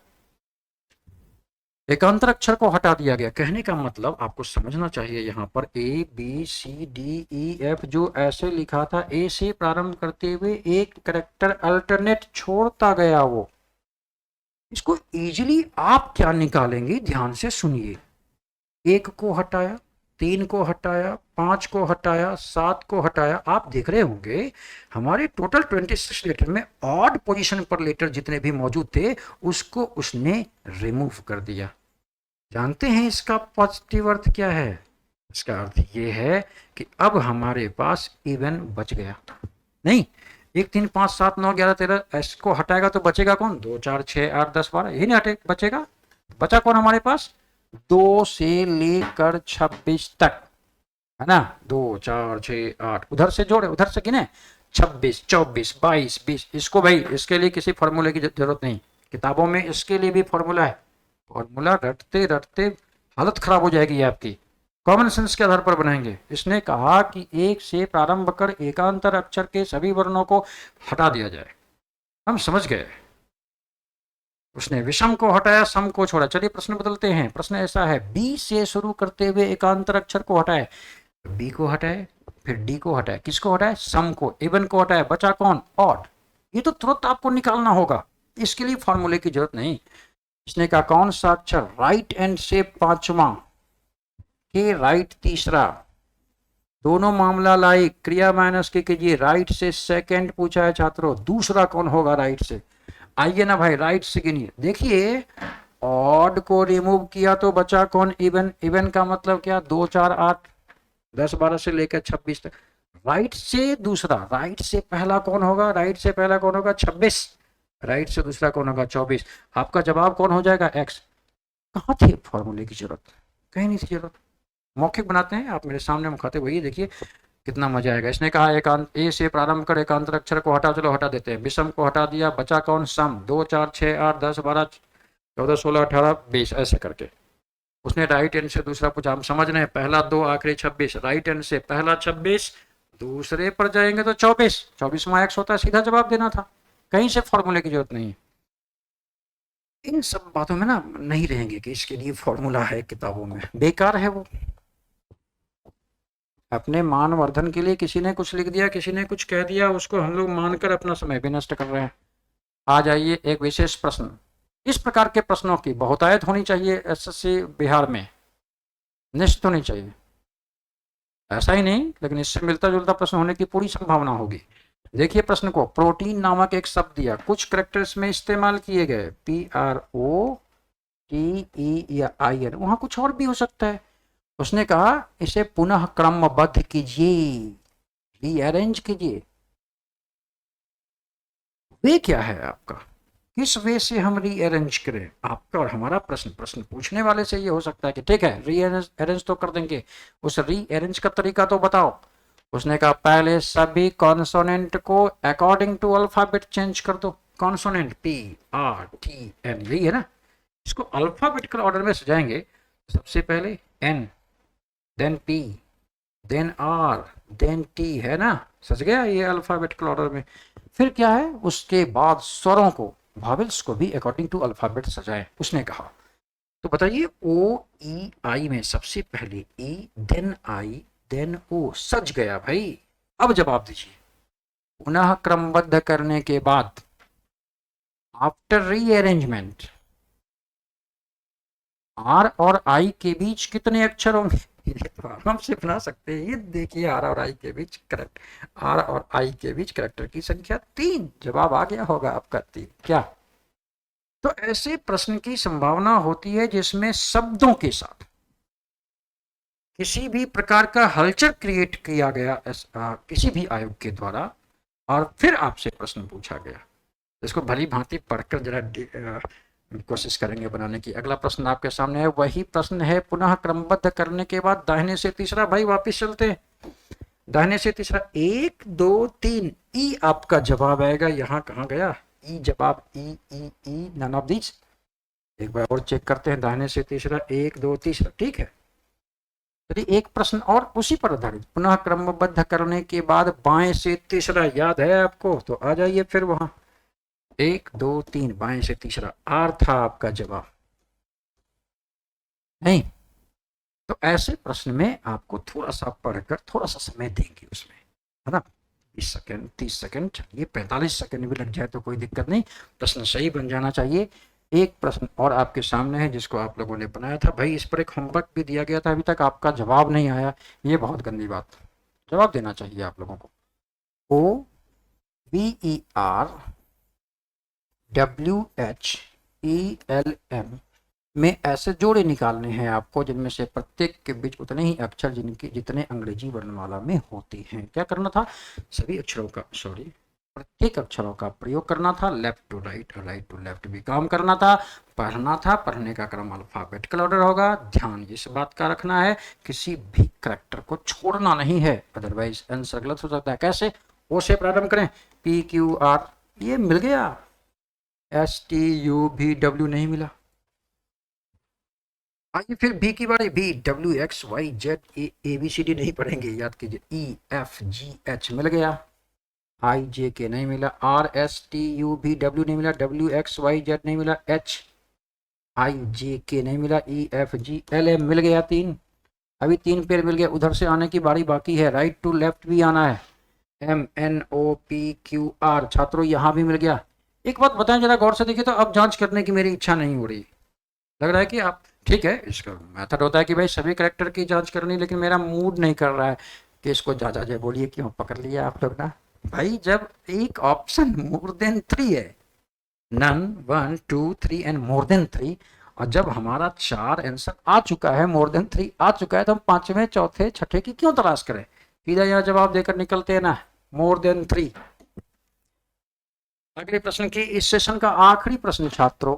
Speaker 1: एकांतर अक्षर को हटा दिया गया। कहने का मतलब आपको समझना चाहिए यहाँ पर A B C D E F जो ऐसे लिखा था, ए से प्रारंभ करते हुए एक कैरेक्टर अल्टरनेट छोड़ता गया, वो इसको इजीली आप क्या निकालेंगे? ध्यान से सुनिए। 1 को हटाया, 3 को हटाया, 5 को हटाया, 7 को हटाया। आप देख रहे होंगे हमारे टोटल 26 लेटर में ऑड पोजीशन पर लेटर जितने भी मौजूद थे उसको उसने रिमूव कर दिया। जानते हैं इसका पॉजिटिव अर्थ क्या है? इसका अर्थ ये है कि अब हमारे पास इवन बच गया। नहीं, 1 3 5 7 9 11 13 इसको हटाएगा तो बचेगा कौन? 2 4 6 8 10 12, यही नहीं हटे बचेगा। बचा कौन हमारे पास? 2 से लेकर 26 तक, है ना। 2 4 6 8, उधर से जोड़े, उधर से गिने, 26 24 22 20। इसको भाई इसके लिए किसी फॉर्मूले की जरूरत नहीं, किताबों में इसके लिए भी फॉर्मूला है। फॉर्मूला रटते रटते हालत खराब हो जाएगी आपकी। कॉमन सेंस के आधार पर बनाएंगे। इसने कहा कि 1 से प्रारंभ कर एकांतर अक्षर के सभी वर्णों को हटा दिया जाए, हम समझ गए। उसने विषम को हटाया, सम को छोड़ा। चलिए प्रश्न बदलते हैं। प्रश्न ऐसा है, बी से शुरू करते हुए एकांतर अक्षर को हटाए, बी को हटाए, फिर डी को हटाए, किसको हटाए? सम को, इवन को हटाए, बचा कौन? ऑड। ये तो तुरंत आपको निकालना होगा, इसके लिए फॉर्मूले की जरूरत नहीं। इसने कहा कौन सा अक्षर राइट एंड से 5वां के राइट तीसरा, दोनों मामला लाई, क्रिया माइनस के कीजिए। राइट से सेकंड पूछा है छात्रों, दूसरा कौन होगा राइट से? आइए ना भाई राइट से गिनिए। देखिए ऑड को रिमूव किया तो बचा कौन? इवन। इवन का मतलब क्या? 2 4 8 10 12 से लेकर 26 तक। राइट से दूसरा, राइट से पहला कौन होगा? राइट से पहला कौन होगा? 26। राइट से दूसरा कौन होगा? 24। आपका जवाब कौन हो जाएगा? एक्स। कहाँ थी फॉर्मूले की जरूरत? कहीं नहीं थी जरूरत। मौखिक बनाते हैं, आप मेरे सामने मुखाते वही देखिए कितना मजा आएगा। इसने कहा एकांत ए से प्रारंभ कर एकांतर अक्षर को हटा, चलो हटा देते हैं। विषम को हटा दिया, बचा कौन? सम। 2 4 6 8 10 12 14 16 18 20 ऐसे करके। उसने राइट एंड से दूसरा पूछा, हम समझ रहे हैं पहला 2 आखिरी 26। राइट एंड से पहला 26, दूसरे पर जाएंगे तो 24। 24वां एक्स होता है, सीधा जवाब देना था, कहीं से फॉर्मूले की जरूरत नहीं है। इन सब बातों में ना नहीं रहेंगे कि इसके लिए फॉर्मूला है किताबों में, बेकार है वो। अपने मानवर्धन के लिए किसी ने कुछ लिख दिया, किसी ने कुछ कह दिया, उसको हम लोग मानकर अपना समय भी नष्ट कर रहे हैं। आ जाइए एक विशेष प्रश्न। इस प्रकार के प्रश्नों की बहुतायत होनी चाहिए एसएससी बिहार में, निश्चित होनी चाहिए। ऐसा ही नहीं, लेकिन इससे मिलता जुलता प्रश्न होने की पूरी संभावना होगी। देखिए प्रश्न को, प्रोटीन नामक एक शब्द दिया, कुछ कैरेक्टर्स में इस्तेमाल किए गए, PROTE या IN, वहां कुछ और भी हो सकता है। उसने कहा इसे पुनः क्रमबद्ध कीजिए, रीअरेंज कीजिए। वे क्या है आपका? किस वे से हम रीअरेंज करें? आपका और हमारा प्रश्न पूछने वाले से ये हो सकता है कि ठीक है रीअरेंज तो कर देंगे, उस रीअरेंज का तरीका तो बताओ। उसने कहा पहले सभी कॉन्सोनेंट को अकॉर्डिंग टू अल्फाबेट चेंज कर दो। Consonant P R T N, यही है ना। इसको अल्फाबेटिकल ऑर्डर में सजाएंगे। सबसे पहले N, then P, then R, then T, है ना। सज गया ये अल्फाबेटिकल ऑर्डर में। फिर क्या है, उसके बाद स्वरों को, वॉवेल्स को भी अकॉर्डिंग टू अल्फाबेट सजाएं, उसने कहा। तो बताइए ओ ई आई में सबसे पहले ई, देन आई, देन ओ, सज गया भाई। अब जवाब दीजिए। पुनः क्रमबद्ध करने के बाद, आफ्टर रीअरेंजमेंट, आर और आई के बीच कितने अक्षर होंगे? ये तो आराम से बना सकते हैं। ये देखिए, आर और आई के बीच करेक्ट, आर और आई के बीच करेक्टर की संख्या 3। जवाब आ गया होगा आपका 3। क्या? तो ऐसे प्रश्न की संभावना होती है जिसमें शब्दों के साथ किसी भी प्रकार का हलचल क्रिएट किया गया किसी भी आयोग के द्वारा, और फिर आपसे प्रश्न पूछा गया। इसको भली भांति पढ़कर जरा कोशिश करेंगे बनाने की। अगला प्रश्न आपके सामने है, वही प्रश्न है, पुनः क्रमबद्ध करने के बाद दाहिने से तीसरा। भाई वापिस चलते हैं, दाहिने से तीसरा, 1 2 3, ई आपका जवाब आएगा। यहाँ कहाँ गया ई जवाब? ई ई ई, नन ऑफ दीज। एक बार और चेक करते हैं, दाहिने से तीसरा, 1 2 तीसरा, ठीक है। चलिए एक प्रश्न और उसी पर आधारित, पुनः क्रमबद्ध करने के बाद बाएं से तीसरा, याद है आपको? तो आ जाइए फिर वहां, 1 2 3, बाएं से तीसरा, आर था आपका जवाब, नहीं? तो ऐसे प्रश्न में आपको थोड़ा सा पढ़कर थोड़ा सा समय देंगे उसमें, है ना। 20 सेकंड, 30 सेकंड, ये 45 सेकंड भी लग जाए तो कोई दिक्कत नहीं, प्रश्न सही बन जाना चाहिए। एक प्रश्न और आपके सामने है जिसको आप लोगों ने बनाया था। भाई इस पर एक होमवर्क भी दिया गया था, अभी तक आपका जवाब नहीं आया, ये बहुत गंदी बात। जवाब देना चाहिए आप लोगों को। O B E R W H E L M में ऐसे जोड़े निकालने हैं आपको जिनमें से प्रत्येक के बीच उतने ही अक्षर जिनके जितने अंग्रेजी वर्णमाला में होते हैं। क्या करना था? सभी अक्षरों का, सॉरी, प्रत्येक अक्षरों का प्रयोग करना था। लेफ्ट टू राइट और राइट टू लेफ्ट भी काम करना था। पढ़ना था, पढ़ने का क्रम अल्फाबेटिकल ऑर्डर होगा। ध्यान इस बात का रखना है, किसी भी करैक्टर को छोड़ना नहीं है, अदरवाइज आंसर गलत हो सकता है। कैसे? ओ से प्रारंभ करें, पी क्यू आर, ये मिल गया। S T U V W नहीं मिला। आइए फिर बी की बारी, V W X Y Z, A B C D नहीं पढ़ेंगे, याद कीजिए। ई एफ जी एच मिल गया, आई जे के नहीं मिला, R S T U V W नहीं मिला, डब्ल्यू एक्स वाई जेड नहीं मिला, एच आई जे के नहीं मिला, E F G L M मिल गया 3। अभी 3 पेड़ मिल गए, उधर से आने की बारी बाकी है, राइट टू लेफ्ट भी आना है। M N O P Q R, छात्रों यहाँ भी मिल गया। एक बात बताएं जरा गौर से देखिए, तो अब जांच करने की मेरी इच्छा नहीं हो रही, लग रहा है कि आप, ठीक है, इसका मेथड होता है कि भाई सभी करेक्टर की जांच करनी, लेकिन मेरा मूड नहीं कर रहा है कि इसको जा जा बोलिए क्यों पकड़ लिया आप लोग ना। भाई जब एक ऑप्शन मोर देन 3 है, नन 1 2 3 एंड मोर देन 3, और जब हमारा 4 आंसर आ चुका है, मोर देन 3 आ चुका है, तो हम पांचवें चौथे छठे की क्यों तलाश करें? सीधा यहाँ जवाब देकर निकलते हैं ना, मोर देन 3। अगले प्रश्न की, इस सेशन का आखिरी प्रश्न छात्रों,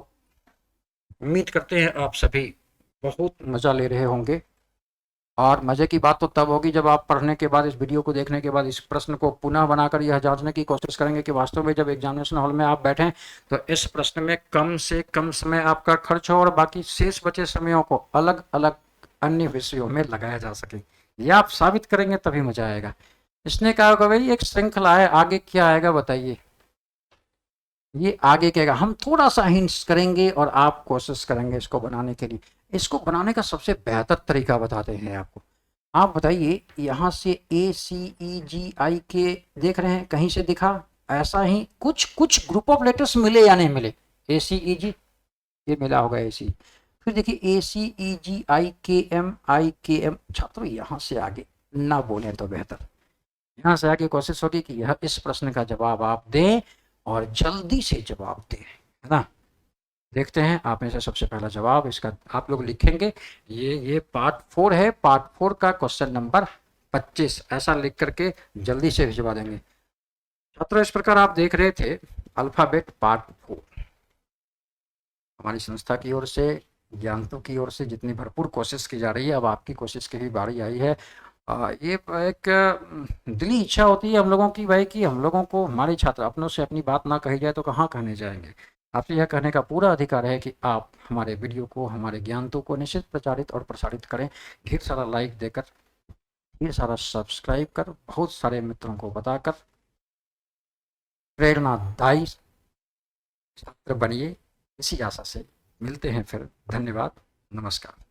Speaker 1: उम्मीद करते हैं आप सभी बहुत मजा ले रहे होंगे, और मजे की बात तो तब होगी जब आप पढ़ने के बाद, इस वीडियो को देखने के बाद, इस प्रश्न को पुनः बनाकर यह जांचने की कोशिश करेंगे कि वास्तव में जब एग्जामिनेशन हॉल में आप बैठें तो इस प्रश्न में कम से कम समय आपका खर्च हो और बाकी शेष बचे समयों को अलग अलग अन्य विषयों में लगाया जा सके। यह आप साबित करेंगे तभी मजा आएगा। इसने कहा होगा भाई एक श्रृंखला है, आगे क्या आएगा बताइए? ये आगे क्या आएगा? हम थोड़ा सा हिंट्स करेंगे और आप कोशिश करेंगे इसको बनाने के लिए। इसको बनाने का सबसे बेहतर तरीका बताते हैं आपको। आप बताइए, यहाँ से ए सी ई जी आई के देख रहे हैं, कहीं से दिखा? ऐसा ही कुछ कुछ ग्रुप ऑफ लेटर्स मिले या नहीं मिले? ए सी ई जी, ये मिला होगा ए सी। फिर देखिए ए सी ई जी आई के एम, छात्रों यहाँ से आगे ना बोले तो बेहतर। यहाँ से आगे कोशिश होगी कि यह इस प्रश्न का जवाब आप दें और जल्दी से जवाब दें, है ना। देखते हैं आप में से सबसे पहला जवाब, इसका आप लोग लिखेंगे, ये पार्ट 4 है, पार्ट 4 का क्वेश्चन नंबर 25, ऐसा लिख करके जल्दी से भिजवा देंगे। छात्रों इस प्रकार आप देख रहे थे अल्फाबेट पार्ट 4, हमारी संस्था की ओर से, ज्ञानतु की ओर से जितनी भरपूर कोशिश की जा रही है, अब आपकी कोशिश की भी बारी आई है। ये एक दिली इच्छा होती है हम लोगों की भाई कि हम लोगों को हमारे छात्र अपनों से अपनी बात ना कही जाए तो कहाँ कहने जाएंगे। आपसे यह कहने का पूरा अधिकार है कि आप हमारे वीडियो को, हमारे ज्ञानों को निश्चित प्रचारित और प्रसारित करें, ढेर सारा लाइक देकर, ढेर सारा सब्सक्राइब कर, बहुत सारे मित्रों को बताकर प्रेरणादायी छात्र बनिए। इसी आशा से मिलते हैं फिर। धन्यवाद, नमस्कार।